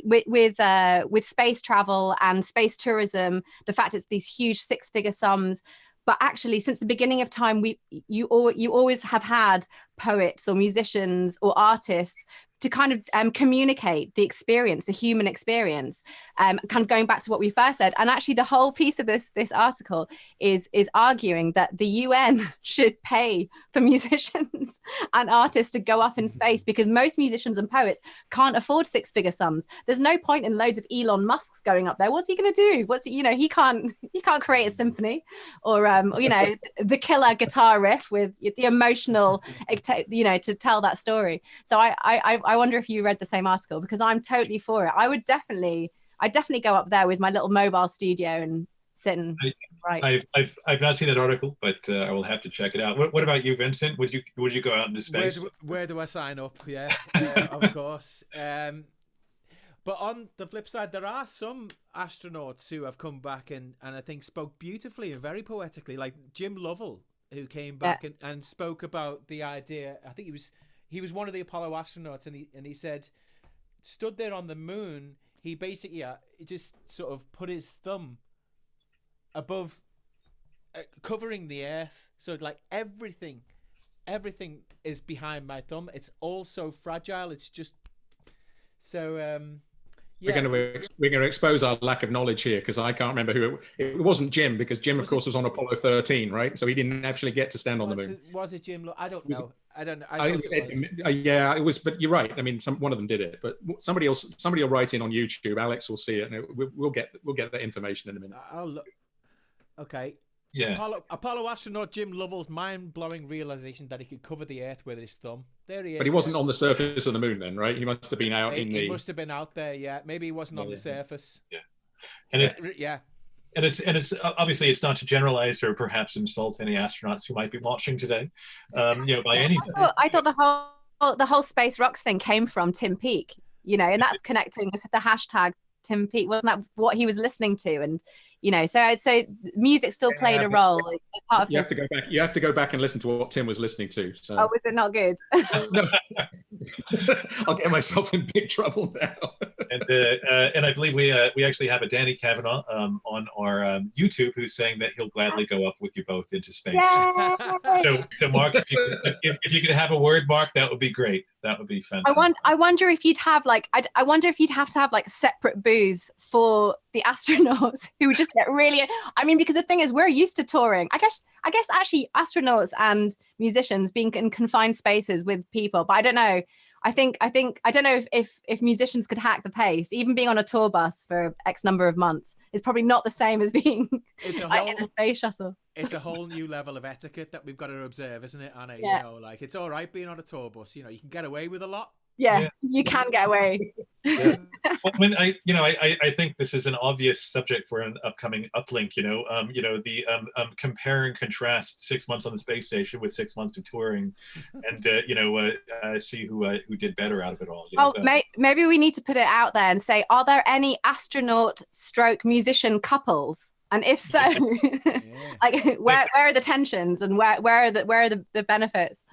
with space travel and space tourism, the fact it's these huge six-figure sums, but actually since the beginning of time, you always have had poets or musicians or artists to kind of communicate the experience, the human experience, kind of going back to what we first said. And actually the whole piece of this article is arguing that the UN should pay for musicians and artists to go up in space, because most musicians and poets can't afford six-figure sums. There's no point in loads of Elon Musk's going up there. What's he going to do? You know, he can't create a symphony or you know, the killer guitar riff with the emotional, you know, to tell that story. So I wonder if you read the same article, because I'm totally for it. I'd definitely go up there with my little mobile studio and sit and write. I've not seen that article, but I will have to check it out. What about you, Vincent? Would you go out into space? Where do I sign up? Yeah, of course. But on the flip side, there are some astronauts who have come back and I think spoke beautifully and very poetically, like Jim Lovell, who came back and spoke about the idea. I think he was one of the Apollo astronauts, and he said, stood there on the moon, he basically he just sort of put his thumb above, covering the Earth. So like everything is behind my thumb. It's all so fragile. It's just so. Yeah. We're going to expose our lack of knowledge here, because I can't remember who it wasn't Jim, because Jim, of course, was on Apollo 13, right? So he didn't actually get to stand on the moon. Was it Jim? I don't know. I don't know. Yeah, it was, but you're right. I mean, one of them did it, but somebody will write in on YouTube. Alex will see it, and we'll get that information in a minute. I'll look. Okay. Yeah. Apollo astronaut Jim Lovell's mind-blowing realization that he could cover the Earth with his thumb. There he is. But he wasn't on the surface of the moon then, right? He must have been out He must have been out there, yeah. Maybe he wasn't on the surface. Yeah. And it's obviously, it's not to generalize or perhaps insult any astronauts who might be watching today, you know, by any. I thought the whole Space Rocks thing came from Tim Peake, you know, and that's connecting with the hashtag Tim Peake. Wasn't that what he was listening to? And so music still played a role as part of you have to go back. You have to go back and listen to what Tim was listening to. So. Oh, was it not good? No. I'll get myself in big trouble now. And I believe we actually have a Danny Kavanagh on our YouTube who's saying that he'll gladly go up with you both into space. So Mark, if you could have a word, Mark, that would be great. That would be fantastic. I wonder if you'd have like I wonder if you'd have to have like separate booths for the astronauts who would just get really. I mean, because the thing is, we're used to touring. I guess actually astronauts and musicians being in confined spaces with people, but I don't know. I don't know if musicians could hack the pace. Even being on a tour bus for X number of months is probably not the same as being in a space shuttle. It's a whole new level of etiquette that we've got to observe, isn't it, Anna? Yeah. Like it's all right being on a tour bus. You can get away with a lot. Yeah. You can get away. Yeah. Well, I mean, I think this is an obvious subject for an upcoming Uplink. The compare and contrast 6 months on the space station with 6 months of touring, and see who did better out of it all. Maybe we need to put it out there and say, are there any astronaut/musician couples? And if so, like where are the tensions and where are the benefents?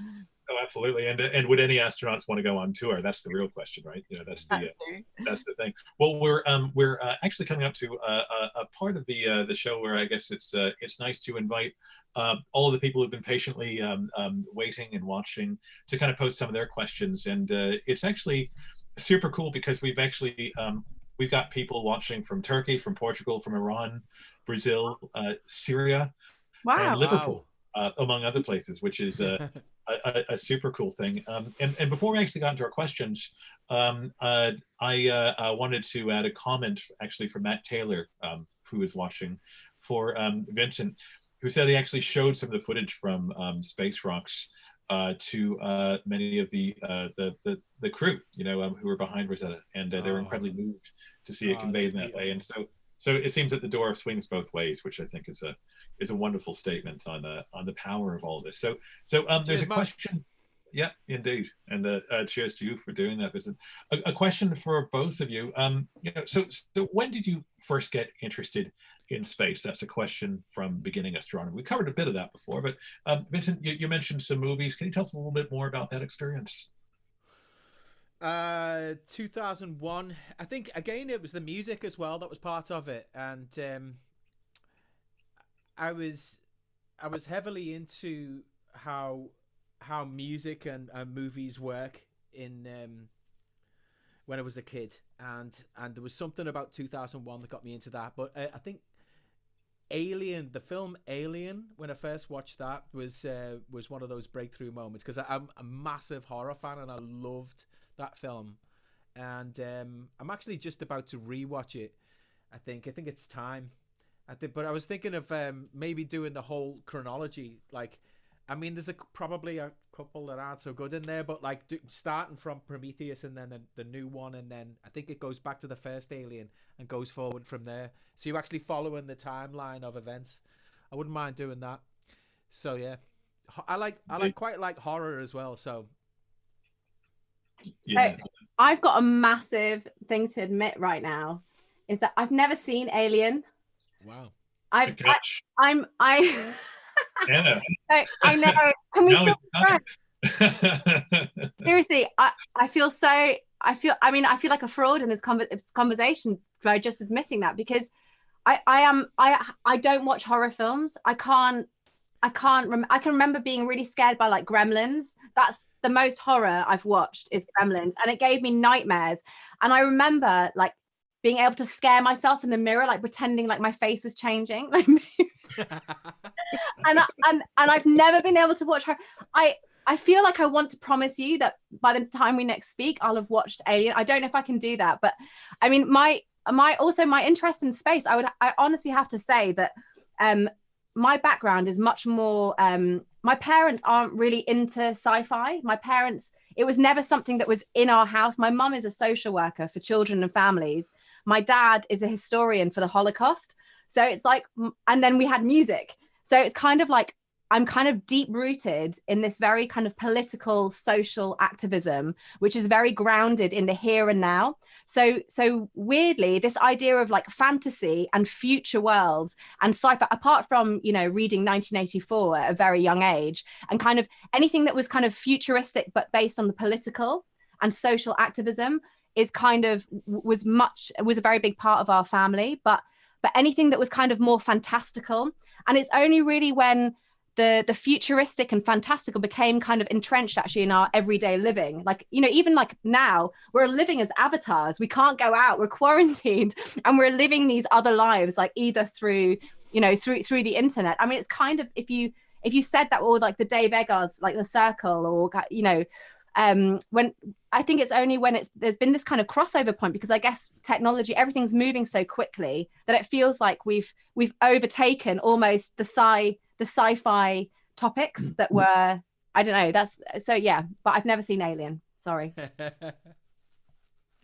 Oh, absolutely. And would any astronauts want to go on tour? That's the real question, right? That's the thing. Well, we're actually coming up to a part of the show where I guess it's nice to invite all of the people who've been patiently waiting and watching to kind of post some of their questions. And it's actually super cool because we've got people watching from Turkey, from Portugal, from Iran, Brazil, Syria, and Liverpool. Among other places, which is a super cool thing. And before we actually got into our questions, I wanted to add a comment actually from Matt Taylor, who is watching, for Vincent, who said he actually showed some of the footage from Space Rocks to many of the crew, who were behind Rosetta, and they were incredibly moved to see it conveyed in that way. And so it seems that the door swings both ways, which I think is a wonderful statement on the power of all this. So there's a question. Yeah, indeed. And cheers to you for doing that, Vincent. A question for both of you. So when did you first get interested in space? That's a question from beginning astronomy. We covered a bit of that before, but Vincent, you mentioned some movies. Can you tell us a little bit more about that experience? 2001. I think again it was the music as well that was part of it, and I was heavily into how music and movies work in when I was a kid, and there was something about 2001 that got me into that. But I think Alien, the film Alien, when I first watched that was one of those breakthrough moments, because I'm a massive horror fan and I loved that film, and I'm actually just about to rewatch it. I think it's time. But I was thinking of maybe doing the whole chronology. Like, I mean, there's probably a couple that aren't so good in there, but like starting from Prometheus and then the new one, and then I think it goes back to the first Alien and goes forward from there. So you're actually following the timeline of events. I wouldn't mind doing that. So yeah, I quite like horror as well. So. Yeah. So I've got a massive thing to admit right now, is that I've never seen Alien. Wow. I Anna. I know. Can we still seriously? I feel like a fraud in this conversation by just admitting that, because I don't watch horror films. I can remember being really scared by like Gremlins. That's the most horror I've watched is Gremlins, and it gave me nightmares. And I remember like being able to scare myself in the mirror, like pretending like my face was changing. and I've never been able to watch her. I feel like I want to promise you that by the time we next speak, I'll have watched Alien. I don't know if I can do that, but I mean, my interest in space, I honestly have to say that my background is much more, my parents aren't really into sci-fi. My parents, it was never something that was in our house. My mum is a social worker for children and families. My dad is a historian for the Holocaust. So it's like, and then we had music. So it's kind of like I'm kind of deep rooted in this very kind of political, social activism, which is very grounded in the here and now. So weirdly, this idea of like fantasy and future worlds and sci-fi, apart from, you know, reading 1984 at a very young age, and kind of anything that was kind of futuristic but based on the political and social activism, is kind of was a very big part of our family. But anything that was kind of more fantastical, and it's only really when the futuristic and fantastical became kind of entrenched actually in our everyday living. Like, you know, even like now we're living as avatars. We can't go out, we're quarantined, and we're living these other lives, like either through, you know, through the internet. I mean, it's kind of, if you said that, or like the Dave Eggers, like The Circle, or, you know, when I think it's only when there's been this kind of crossover point, because I guess technology, everything's moving so quickly that it feels like we've overtaken almost the sci-fi topics that were, I don't know, that's so, yeah, but I've never seen Alien, sorry.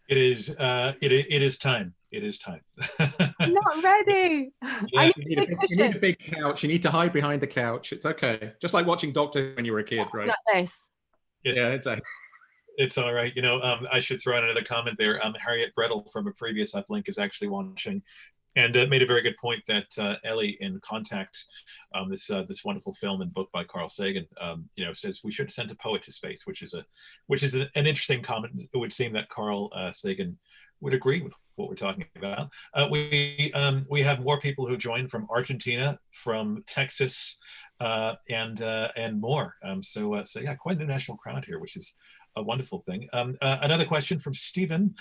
It is time. It is time. I'm not ready. Yeah. You need a big couch. You need to hide behind the couch. It's okay. Just like watching Doctor when you were a kid, right? Like this. Yeah, exactly. It's all right. You know, I should throw in another comment there. Harriet Brettle from a previous Uplink is actually watching, and made a very good point that Ellie in Contact, this wonderful film and book by Carl Sagan, you know, says we should send a poet to space, which is an interesting comment. It would seem that Carl Sagan would agree with what we're talking about. We have more people who join from Argentina, from Texas, and more. So yeah, quite an international crowd here, which is a wonderful thing. Another question from Stephen.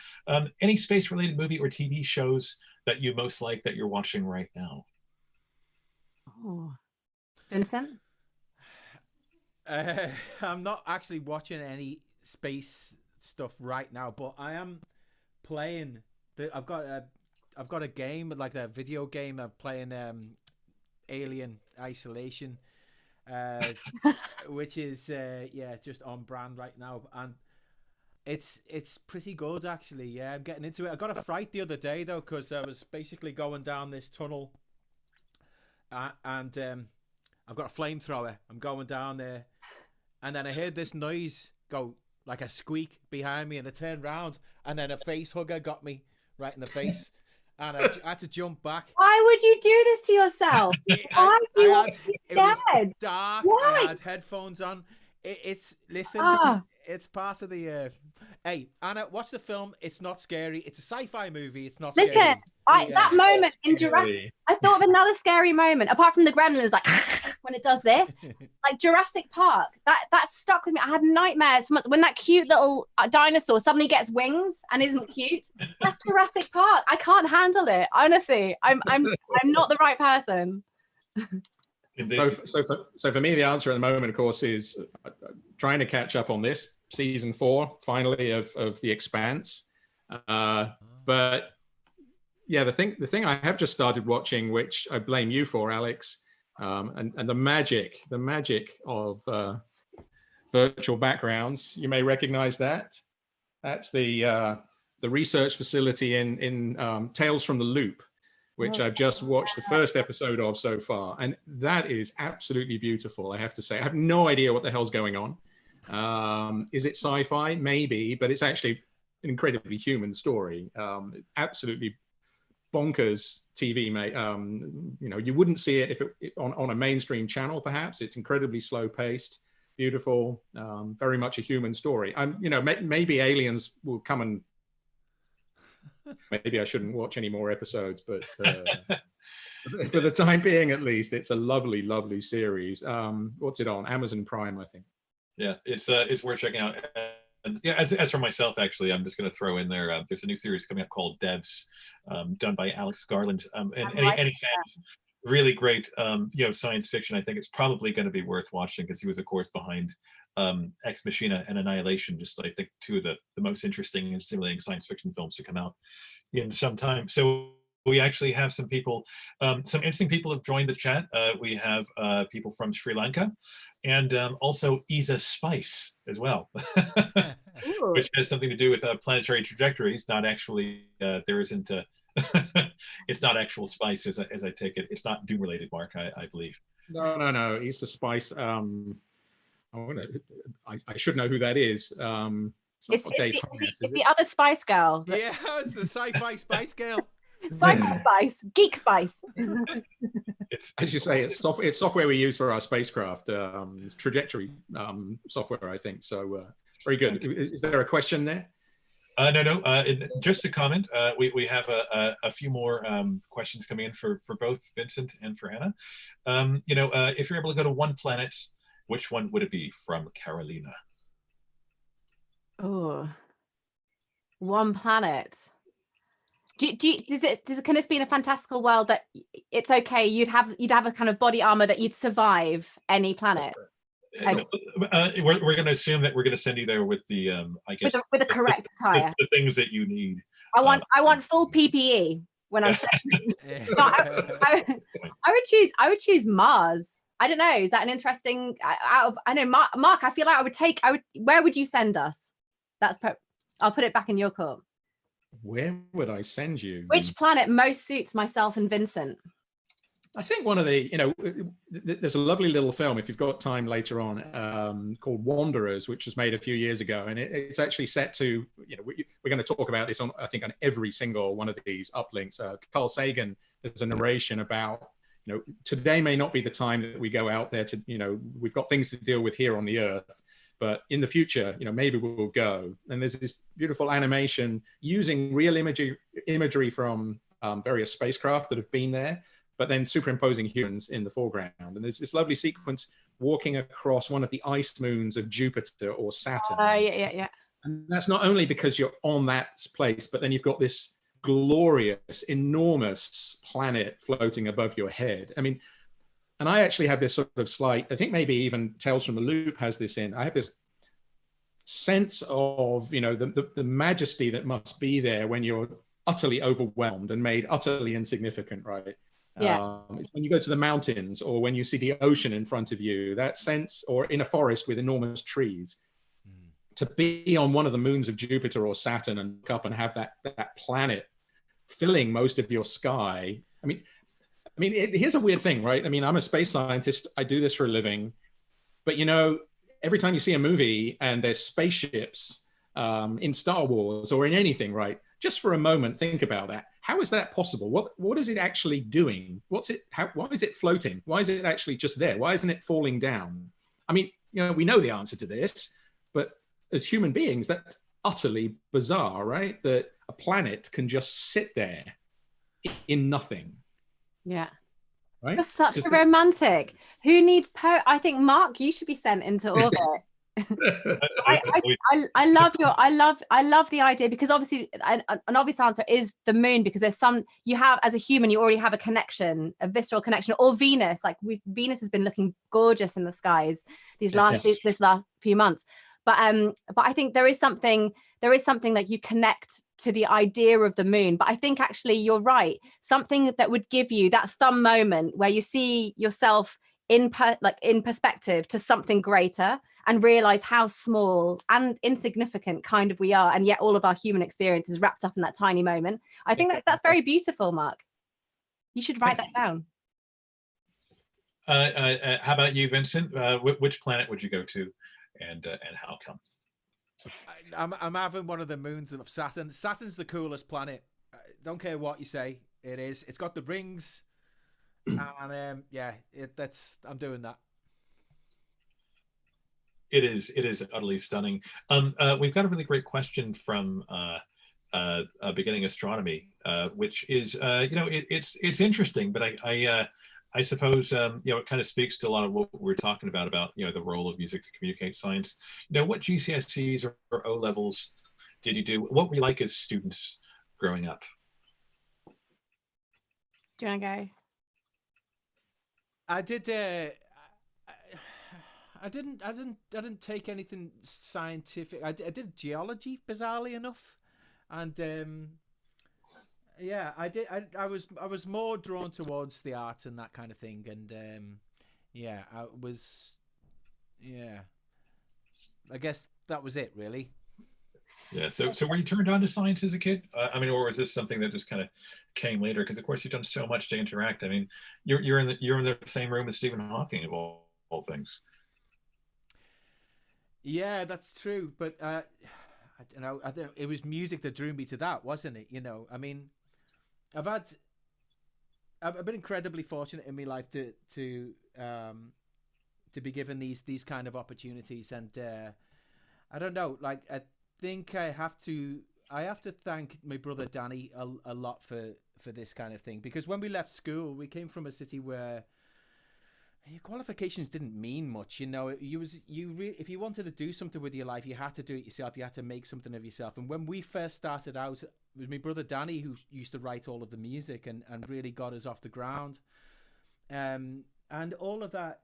Any space-related movie or TV shows that you most like that you're watching right now? Oh, Vincent? I'm not actually watching any space stuff right now, but I am playing. I've got a game, like a video game. I'm playing Alien Isolation, which is yeah, just on brand right now, and it's pretty good actually. Yeah, I'm getting into it. I got a fright the other day though, because I was basically going down this tunnel, and I've got a flamethrower. I'm going down there, and then I heard this noise go, like a squeak behind me, and I turned around, and then a face hugger got me right in the face. And I had to jump back. Why would you do this to yourself? It was dark. Why? I had headphones on. It's part of the. Hey, Anna, watch the film. It's not scary. It's a sci-fi movie. It's not Listen, scary. that moment in Jurassic, I thought of another scary moment apart from the gremlins, like when it does this, like Jurassic Park. That stuck with me. I had nightmares for months when that cute little dinosaur suddenly gets wings and isn't cute. That's Jurassic Park. I can't handle it. Honestly, I'm not the right person. So for me, the answer at the moment, of course, is trying to catch up on this season 4, finally, of The Expanse. But yeah, the thing I have just started watching, which I blame you for, Alex, and the magic of virtual backgrounds. You may recognize that. That's the research facility in Tales from the Loop, which I've just watched the first episode of so far. And that is absolutely beautiful, I have to say. I have no idea what the hell's going on. Is it sci-fi? Maybe, but it's actually an incredibly human story. Absolutely bonkers TV, you know, you wouldn't see it if it on a mainstream channel, perhaps. It's incredibly slow paced, beautiful, very much a human story. You know, maybe aliens will come and maybe I shouldn't watch any more episodes, but for the time being, at least, it's a lovely, lovely series. What's it on? Amazon Prime, I think. Yeah, it's worth checking out. And yeah, as for myself, actually, I'm just going to throw in there. There's a new series coming up called Devs, done by Alex Garland. And any fan of really great, you know, science fiction, I think it's probably going to be worth watching, because he was, of course, behind Ex Machina and Annihilation, just I think 2 of the most interesting and stimulating science fiction films to come out in some time. So we actually have some people, some interesting people have joined the chat. We have people from Sri Lanka, and also Isa Spice as well, which has something to do with planetary trajectories. Not actually, there isn't, it's not actual spice as I take it. It's not Doom related, Mark, I believe. No. Easter Spice. I should know who that is. It's not Dave Hynes, it's the other Spice Girl. Yeah, it's the sci-fi Spice Girl. Sci-fi Spice, Geek Spice. As you say, it's software we use for our spacecraft, trajectory software, I think. So very good. Is there a question there? No. Just a comment. We have a few more questions coming in for both Vincent and for Anna. If you're able to go to one planet, which one would it be? From Carolina. Oh, one planet. Can this be in a fantastical world that it's okay? You'd have a kind of body armor that you'd survive any planet. We're going to assume that we're going to send you there with the I guess with the correct attire, the things that you need. I want full PPE when I'm I would choose Mars. I don't know, is that an interesting I know Mark, I feel like where would you send us? I'll put it back in your court. Where would I send you? Which planet most suits myself and Vincent? I think one of the, there's a lovely little film, if you've got time later on, called Wanderers, which was made a few years ago. And it's actually set to, we're going to talk about this on every single one of these uplinks. Carl Sagan, there's a narration about, today may not be the time that we go out there to, we've got things to deal with here on the Earth. But in the future, maybe we'll go. And there's this beautiful animation using real imagery from various spacecraft that have been there, but then superimposing humans in the foreground. And there's this lovely sequence walking across one of the ice moons of Jupiter or Saturn. Yeah. And that's not only because you're on that place, but then you've got this glorious, enormous planet floating above your head. I mean, and I actually have this sort of slight, I think maybe even Tales from the Loop has this in. I have this sense of, the majesty that must be there when you're utterly overwhelmed and made utterly insignificant, right? Yeah. It's when you go to the mountains or when you see the ocean in front of you, that sense, or in a forest with enormous trees, to be on one of the moons of Jupiter or Saturn and look up and have that planet filling most of your sky. I mean, here's a weird thing, right? I mean, I'm a space scientist. I do this for a living. But, every time you see a movie and there's spaceships in Star Wars or in anything, right? Just for a moment, think about that. How is that possible? What is it actually doing? Why is it floating? Why is it actually just there? Why isn't it falling down? I mean, we know the answer to this, but as human beings, that's utterly bizarre, right? That a planet can just sit there in nothing. Yeah. Right? You're such a romantic. Who needs I think, Mark, you should be sent into orbit. I love the idea, because obviously an obvious answer is the moon, because there's you have, as a human, you already have a connection, a visceral connection. Or Venus, Venus has been looking gorgeous in the skies this last few months. But I think there is something that you connect to the idea of the moon. But I think actually you're right. Something that would give you that thumb moment where you see yourself in perspective to something greater and realize how small and insignificant kind of we are, and yet all of our human experience is wrapped up in that tiny moment. I think that's very beautiful, Mark. You should write that down. How about you, Vincent? Which planet would you go to, and how come? I'm having one of the moons of Saturn. Saturn's the coolest planet. Don't care what you say. It is. It's got the rings, and I'm doing that. It is utterly stunning. We've got a really great question from Beginning Astronomy, which is it's interesting, but I suppose it kind of speaks to a lot of what we're talking about the role of music to communicate science. What GCSEs or O levels did you do? What were you like as students growing up? Do you want to go? I did. I didn't take anything scientific. I did geology, bizarrely enough, and I did. I was more drawn towards the arts and that kind of thing, and I was. Yeah, I guess that was it, really. Yeah. So were you turned on to science as a kid? I mean, or was this something that just kind of came later? Because of course you've done so much to interact. I mean, you're in the same room as Stephen Hawking of all things. Yeah, that's true. But I don't know. It was music that drew me to that, wasn't it? You know, I mean, I've been incredibly fortunate in my life to be given these kind of opportunities, and I don't know, like I think I have to thank my brother Danny a lot for this kind of thing, because when we left school, we came from a city where your qualifications didn't mean much. You know, if you wanted to do something with your life, you had to do it yourself. You had to make something of yourself. And when we first started out, it was my brother Danny who used to write all of the music and really got us off the ground. And all of that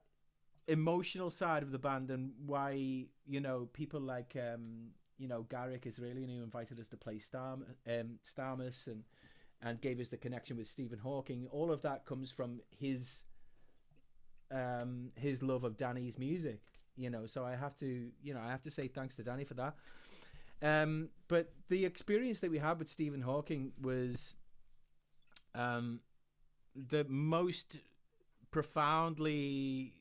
emotional side of the band, and why, you know, people like you know, Garrick Israelian, who invited us to play Starmus and gave us the connection with Stephen Hawking. All of that comes from his love of Danny's music, you know. So I have to say thanks to Danny for that. But the experience that we had with Stephen Hawking was the most profoundly,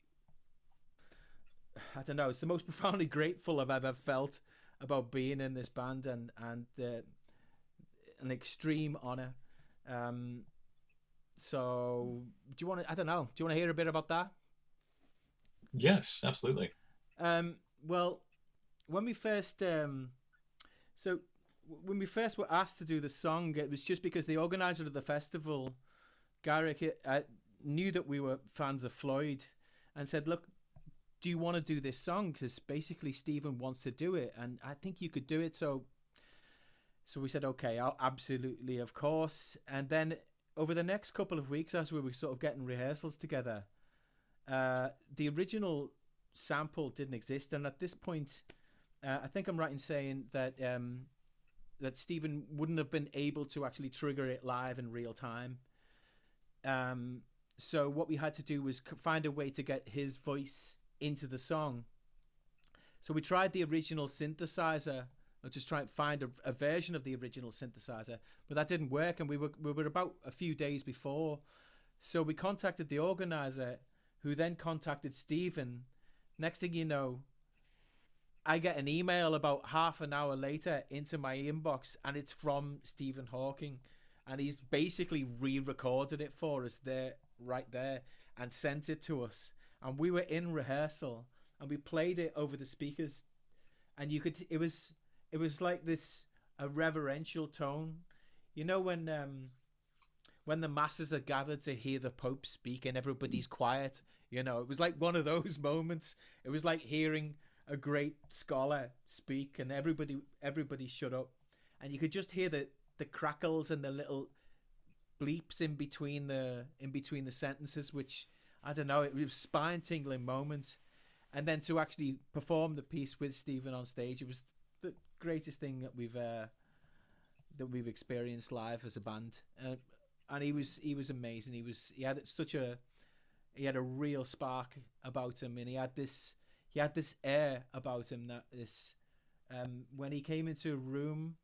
I don't know, it's the most profoundly grateful I've ever felt about being in this band, and an extreme honor. So do you want to hear a bit about that? Yes, absolutely. Well, when we first were asked to do the song, it was just because the organizer of the festival, Garrick, knew that we were fans of Floyd, and said, look, do you want to do this song? Because basically Stephen wants to do it, and I think you could do it. So we said, okay, absolutely, of course. And then over the next couple of weeks, as we were sort of getting rehearsals together, the original sample didn't exist. And at this point, I think I'm right in saying that that Stephen wouldn't have been able to actually trigger it live in real time. So what we had to do was find a way to get his voice into the song. So we tried the original synthesizer, or just try and find a version of the original synthesizer, but that didn't work, and we were about a few days before. So we contacted the organizer, who then contacted Stephen. Next thing you know, I get an email about half an hour later into my inbox, and it's from Stephen Hawking, and he's basically re-recorded it for us right there and sent it to us. And we were in rehearsal, and we played it over the speakers, and you could, it was like a reverential tone, you know, when the masses are gathered to hear the Pope speak and everybody's quiet, you know. It was like one of those moments. It was like hearing a great scholar speak, and everybody shut up, and you could just hear the crackles and the little bleeps in between the sentences, which, I don't know, it was spine-tingling moment. And then to actually perform the piece with Stephen on stage, it was the greatest thing that we've experienced live as a band. And he was amazing. He had a real spark about him, and he had this air about him that when he came into a room,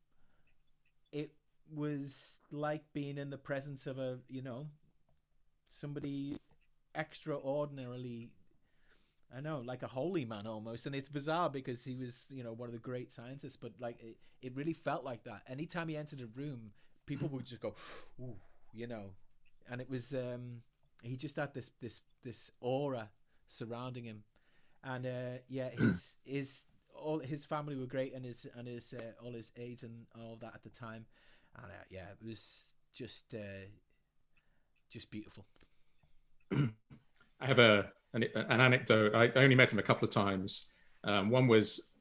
it was like being in the presence of somebody extraordinarily, I know, like a holy man almost. And it's bizarre because he was, one of the great scientists, but like it really felt like that. Anytime he entered a room, people would just go, ooh, and it was, he just had this aura surrounding him. And all his family were great, and his all his aides and all that at the time. And it was just beautiful. I have an anecdote. I only met him a couple of times. One was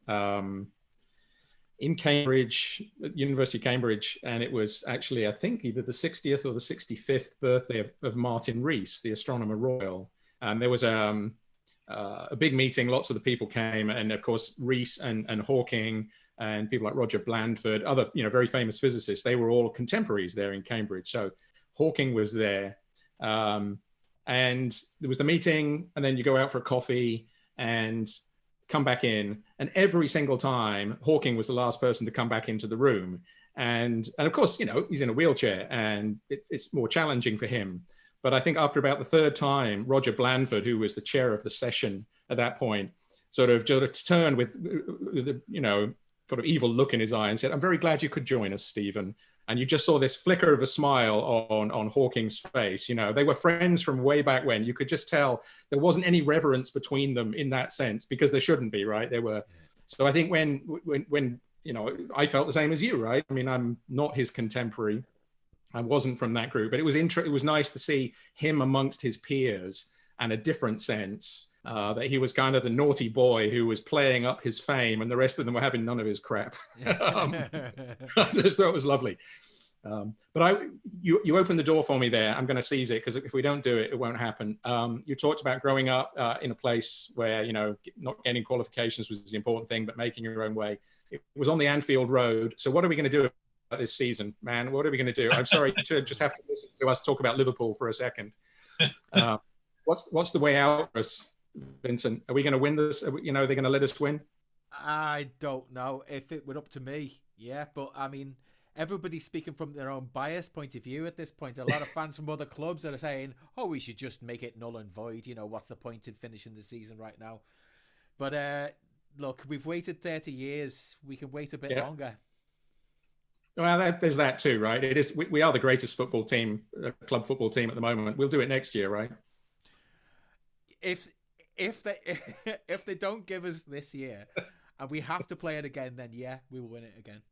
in Cambridge, University of Cambridge, and it was actually, I think, either the 60th or the 65th birthday of Martin Rees, the astronomer royal. And there was a big meeting. Lots of the people came, and of course Rees and Hawking and people like Roger Blandford, other very famous physicists. They were all contemporaries there in Cambridge. So Hawking was there. And there was the meeting, and then you go out for a coffee and come back in, And every single time, Hawking was the last person to come back into the room. And of course, you know, he's in a wheelchair and it's more challenging for him. But I think after about the third time, Roger Blandford, who was the chair of the session at that point, sort of turned with the, you know, sort of evil look in his eye and said, "I'm very glad you could join us, Stephen." And you just saw this flicker of a smile on Hawking's face. You know, they were friends from way back when. You could just tell there wasn't any reverence between them in that sense, because there shouldn't be, right? They were. So I think when you know, I felt the same as you, right? I mean, I'm not his contemporary. I wasn't from that group, but it was nice to see him amongst his peers, and a different sense that he was kind of the naughty boy who was playing up his fame, and the rest of them were having none of his crap. I just thought it was lovely. But you opened the door for me there. I'm going to seize it, because if we don't do it, it won't happen. You talked about growing up in a place where, you know, not getting qualifications was the important thing, but making your own way. It was on the Anfield Road. So what are we going to do about this season, man? What are we going to do? I'm sorry to just have to listen to us talk about Liverpool for a second. What's the way out for us, Vincent? Are we going to win this? You know, are they going to let us win? I don't know. If it were up to me, yeah. But I mean, everybody's speaking from their own biased point of view at this point. A lot of fans from other clubs are saying, "Oh, we should just make it null and void. You know, what's the point in finishing the season right now?" But look, we've waited 30 years. We can wait a bit longer. Well, there's that too, right? It is. We are the greatest football team, club football team at the moment. We'll do it next year, right? If they don't give us this year, and we have to play it again, then yeah, we will win it again.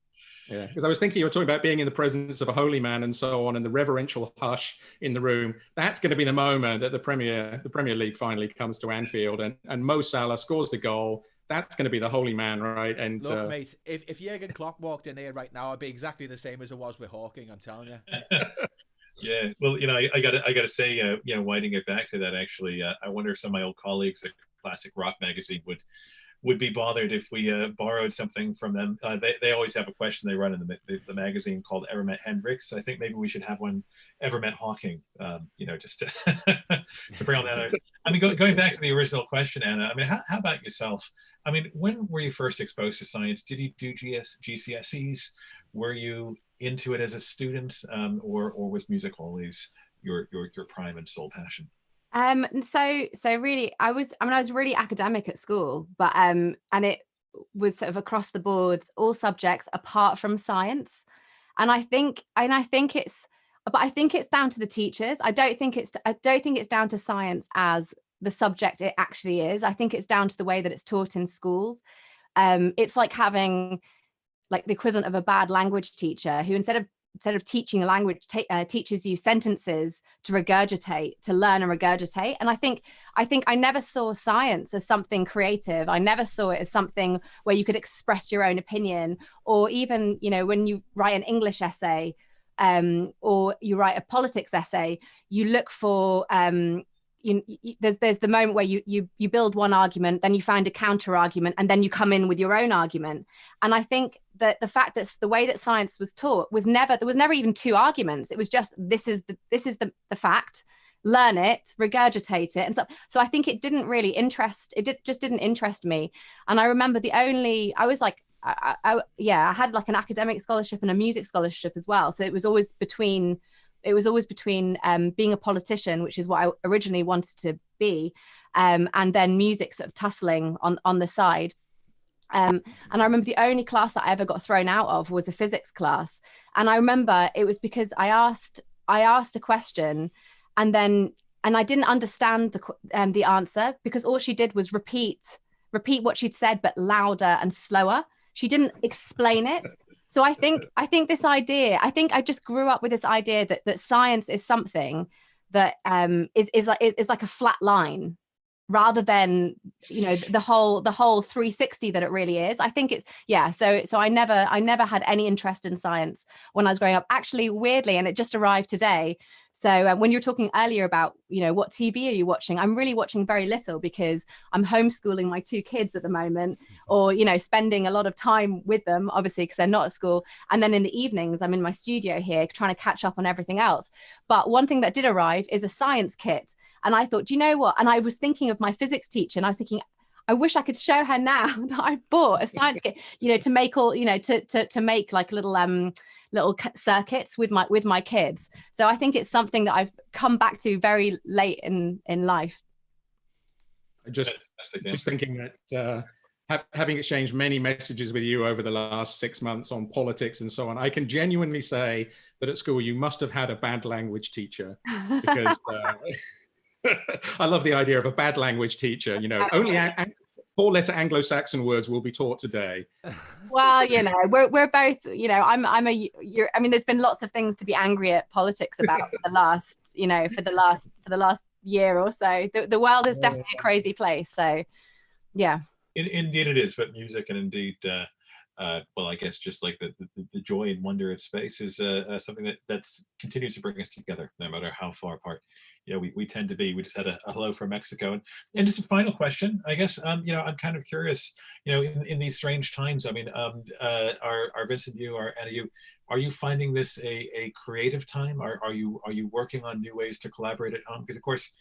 Yeah, because I was thinking you were talking about being in the presence of a holy man and so on, and the reverential hush in the room. That's going to be the moment that the Premier League finally comes to Anfield, and Mo Salah scores the goal. That's going to be the holy man, right? And look, mate, if Jurgen Klopp walked in here right now, I'd be exactly the same as it was with Hawking. I'm telling you. Yeah, well, you know, I gotta say, you know, winding it back to that, actually, I wonder if some of my old colleagues at Classic Rock magazine would be bothered if we borrowed something from them. They always have a question they run in the magazine called Ever Met Hendrix. I think maybe we should have one, Ever Met Hawking, you know, just to bring on that. I mean, going back to the original question, Anna, I mean, how about yourself? I mean, when were you first exposed to science? Did you do GCSEs? Were you into it as a student, or was music always your prime and sole passion? So really, I was really academic at school, but and it was sort of across the board, all subjects apart from science. And I think it's down to the teachers. I don't think it's down to science as the subject it actually is. I think it's down to the way that it's taught in schools. It's like having like the equivalent of a bad language teacher who instead of teaching a language teaches you sentences to regurgitate, to learn and regurgitate. And I think I never saw science as something creative. I never saw it as something where you could express your own opinion, or even, you know, when you write an English essay or you write a politics essay, you look for there's the moment where you build one argument, then you find a counter argument, and then you come in with your own argument. And I think that the fact that the way that science was taught there was never even two arguments. It was just this is the fact, learn it, regurgitate it. And so I think it didn't just didn't interest me. And I remember I had like an academic scholarship and a music scholarship as well. So it was always between being a politician, which is what I originally wanted to be, and then music sort of tussling on the side. And I remember the only class that I ever got thrown out of was a physics class. And I remember it was because I asked a question, and I didn't understand the answer, because all she did was repeat what she'd said, but louder and slower. She didn't explain it. So I think this idea, I just grew up with this idea that science is something that is like a flat line, rather than, you know, the whole 360 that it really is. I think so I never had any interest in science when I was growing up, actually, weirdly, and it just arrived today. So when you were talking earlier about, you know, what TV are you watching, I'm really watching very little, because I'm homeschooling my two kids at the moment, or, you know, spending a lot of time with them, obviously, because they're not at school. And then in the evenings, I'm in my studio here trying to catch up on everything else. But one thing that did arrive is a science kit. And I thought, do you know what? And I was thinking of my physics teacher, and I was thinking, I wish I could show her now that I've bought a science kit, you know, to make all, you know, to make like little little circuits with my kids. So I think it's something that I've come back to very late in life. Just thinking that having exchanged many messages with you over the last 6 months on politics and so on, I can genuinely say that at school you must have had a bad language teacher, because I love the idea of a bad language teacher. You know, only 4-letter Anglo-Saxon words will be taught today. Well, you know, we're both, you know, I mean, there's been lots of things to be angry at politics about for the last, you know, for the last year or so. The world is definitely a crazy place. So, yeah. Indeed it is, but music, and indeed, well, I guess just like the joy and wonder of space is something that continues to bring us together, no matter how far apart, you know, we tend to be. We just had a hello from Mexico, and just a final question, I guess. You know, I'm kind of curious. You know, in these strange times, I mean, are Vincent, you, or Anna, are you finding this a creative time? Are you working on new ways to collaborate at home? Because of course,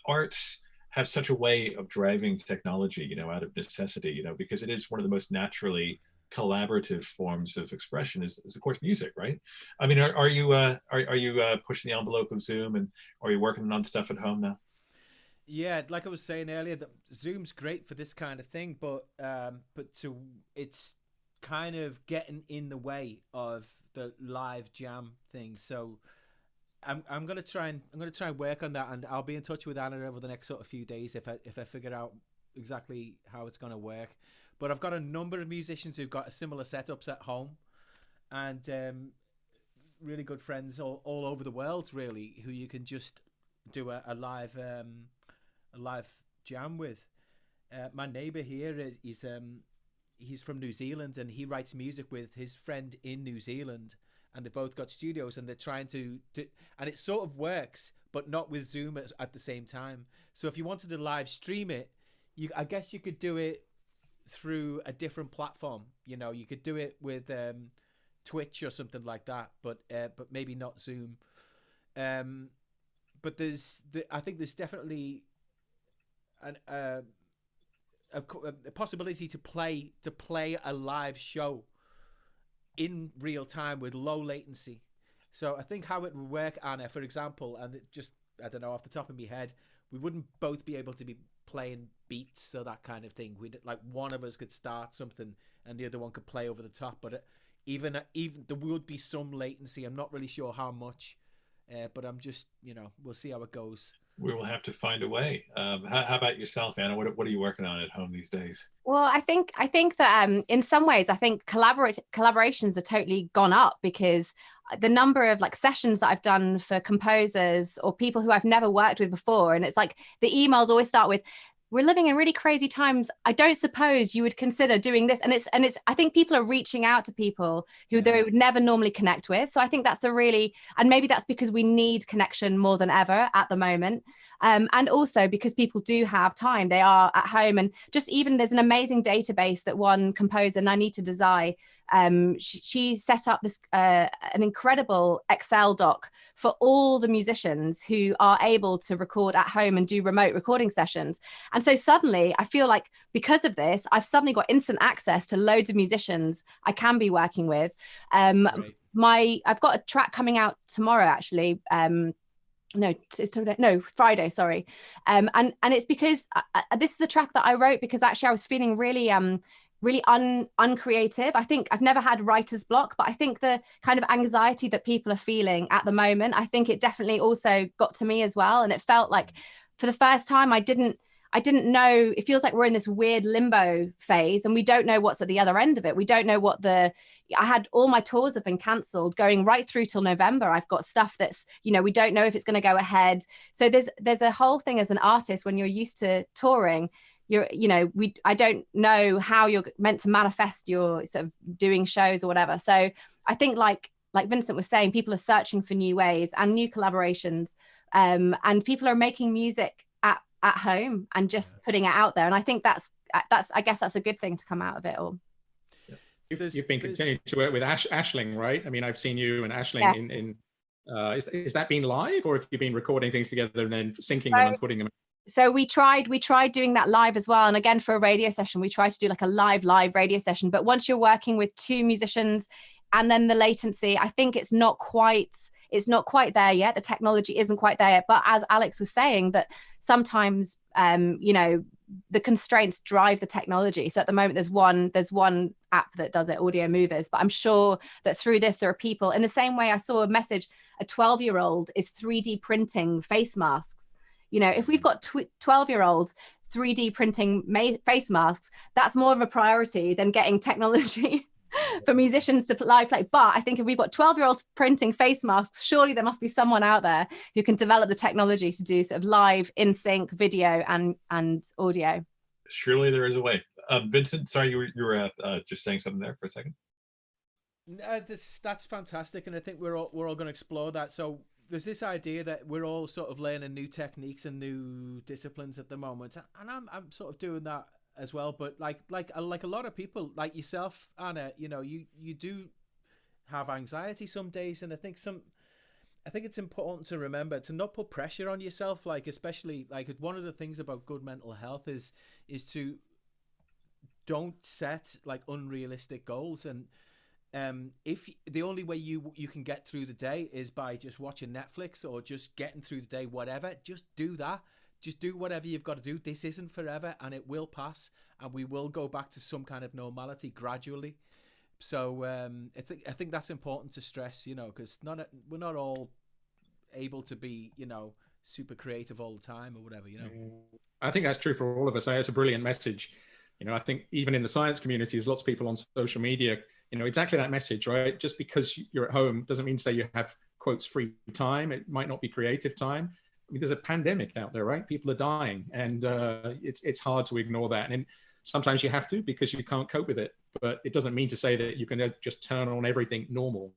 arts have such a way of driving technology, you know, out of necessity, you know, because it is one of the most naturally collaborative forms of expression is of course music, right? I mean, are you pushing the envelope of Zoom, and are you working on stuff at home now? Yeah, like I was saying earlier, that Zoom's great for this kind of thing, but it's kind of getting in the way of the live jam thing. So I'm gonna try and work on that, and I'll be in touch with Anna over the next sort of few days if I figure out exactly how it's gonna work. But I've got a number of musicians who've got similar setups at home, and really good friends all over the world, really, who you can just do a live jam with. My neighbor here he's from New Zealand, and he writes music with his friend in New Zealand, and they both got studios, and they're trying to and it sort of works, but not with Zoom at the same time. So if you wanted to live stream it, I guess you could do it through a different platform. You know, you could do it with Twitch or something like that, but maybe not Zoom. But I think there's definitely a possibility to play a live show in real time with low latency. So I think how it would work, Anna, for example, and I don't know, off the top of my head, we wouldn't both be able to be playing beats or that kind of thing. We'd, like, one of us could start something and the other one could play over the top, but even there would be some latency. I'm not really sure how much, but I'm just, you know, we'll see how it goes. We will have to find a way. How about yourself, Anna? What are you working on at home these days? Well, I think that in some ways, I think collaborations are totally gone up, because the number of like sessions that I've done for composers or people who I've never worked with before, and it's like the emails always start with, "We're living in really crazy times. I don't suppose you would consider doing this." And it's I think people are reaching out to people who they would never normally connect with. So I think that's and maybe that's because we need connection more than ever at the moment. And also because people do have time, they are at home, and just even there's an amazing database that one composer, Nanita Desai, she set up this an incredible Excel doc for all the musicians who are able to record at home and do remote recording sessions. And so suddenly I feel like because of this, I've suddenly got instant access to loads of musicians I can be working with. I've got a track coming out tomorrow, actually. Friday, sorry. And it's because this is a track that I wrote because actually I was feeling really uncreative. I think I've never had writer's block, but I think the kind of anxiety that people are feeling at the moment, I think it definitely also got to me as well. And it felt like for the first time, I didn't know, it feels like we're in this weird limbo phase and we don't know what's at the other end of it. We don't know I had all my tours have been cancelled going right through till November. I've got stuff that's, you know, we don't know if it's going to go ahead. So there's a whole thing as an artist when you're used to touring, I don't know how you're meant to manifest your sort of doing shows or whatever. So I think like Vincent was saying, people are searching for new ways and new collaborations, and people are making music at home and just putting it out there. And I think I guess that's a good thing to come out of it all. You've been continuing to work with Aisling, right? I mean, I've seen you and Aisling in is that been live, or have you been recording things together and then syncing them and putting them? So we tried doing that live as well. And again, for a radio session, we tried to do like a live radio session. But once you're working with two musicians and then the latency, I think it's not quite there yet. The technology isn't quite there yet. But as Alex was saying, that sometimes, you know, the constraints drive the technology. So at the moment, there's one app that does it, Audio Movers. But I'm sure that through this, there are people, in the same way I saw a message, a 12-year-old is 3D printing face masks. You know, if we've got 12-year-olds 3D printing face masks, that's more of a priority than getting technology for musicians to live play. But I think if we've got 12-year-olds printing face masks, surely there must be someone out there who can develop the technology to do sort of live in sync video and audio. Surely there is a way. Vincent, sorry, you were just saying something there for a second. That's fantastic, and I think we're all going to explore that. So there's this idea that we're all sort of learning new techniques and new disciplines at the moment, and I'm sort of doing that as well. But like a lot of people, like yourself, Anna, you know, you do have anxiety some days, and I think it's important to remember to not put pressure on yourself. Like, especially like one of the things about good mental health is to don't set like unrealistic goals. And if the only way you can get through the day is by just watching Netflix or just getting through the day, whatever, just do that. Just do whatever you've got to do. This isn't forever, and it will pass, and we will go back to some kind of normality gradually. So I think that's important to stress, you know, because we're not all able to be, you know, super creative all the time or whatever, you know. I think that's true for all of us. It's a brilliant message. You know, I think even in the science community, there's lots of people on social media, you know, exactly that message, right? Just because you're at home doesn't mean to say you have, quotes, free time. It might not be creative time. I mean, there's a pandemic out there, right? People are dying, and it's hard to ignore that. And sometimes you have to because you can't cope with it, but it doesn't mean to say that you can just turn on everything normal.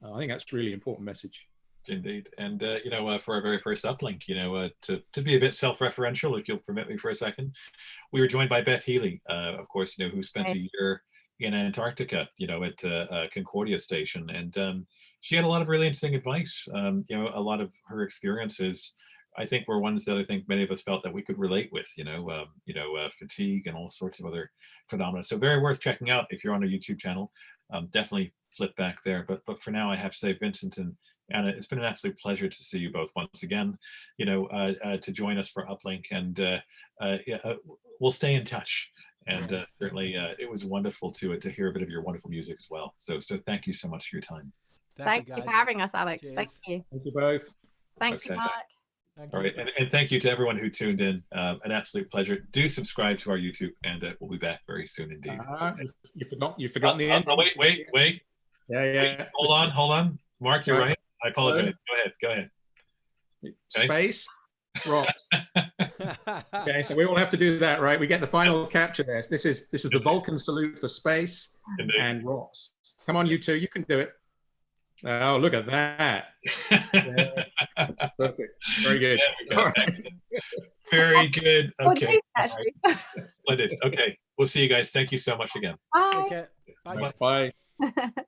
I think that's a really important message. Indeed. And, you know, for our very first Uplink, you know, to be a bit self-referential, if you'll permit me for a second, we were joined by Beth Healy, of course, you know, who spent a year in Antarctica, you know, at Concordia Station. And she had a lot of really interesting advice. You know, a lot of her experiences, I think, were ones that I think many of us felt that we could relate with, you know, fatigue and all sorts of other phenomena. So very worth checking out if you're on our YouTube channel. Definitely flip back there. But for now, I have to say, Vincent and Anna, it's been an absolute pleasure to see you both once again, you know, to join us for Uplink. And we'll stay in touch. And certainly it was wonderful to hear a bit of your wonderful music as well. So thank you so much for your time. Thank you for having us, Alex. Cheers. Thank you. Thank you both. Thank you, Mark. All right, and thank you to everyone who tuned in. An absolute pleasure. Do subscribe to our YouTube, and we'll be back very soon indeed. You've forgotten the end. Wait. Yeah. Hold on. Mark, you're right. I apologize. Go ahead. Okay. Space, rocks. Okay, so we all have to do that, right? We get the final capture there. This is the Vulcan salute for space and rocks. Come on, you two, you can do it. Oh, look at that. Yeah. Perfect. Very good. Right. Very good. Okay. Actually. Splendid. Okay. We'll see you guys. Thank you so much again. Bye. Okay. Bye. Bye.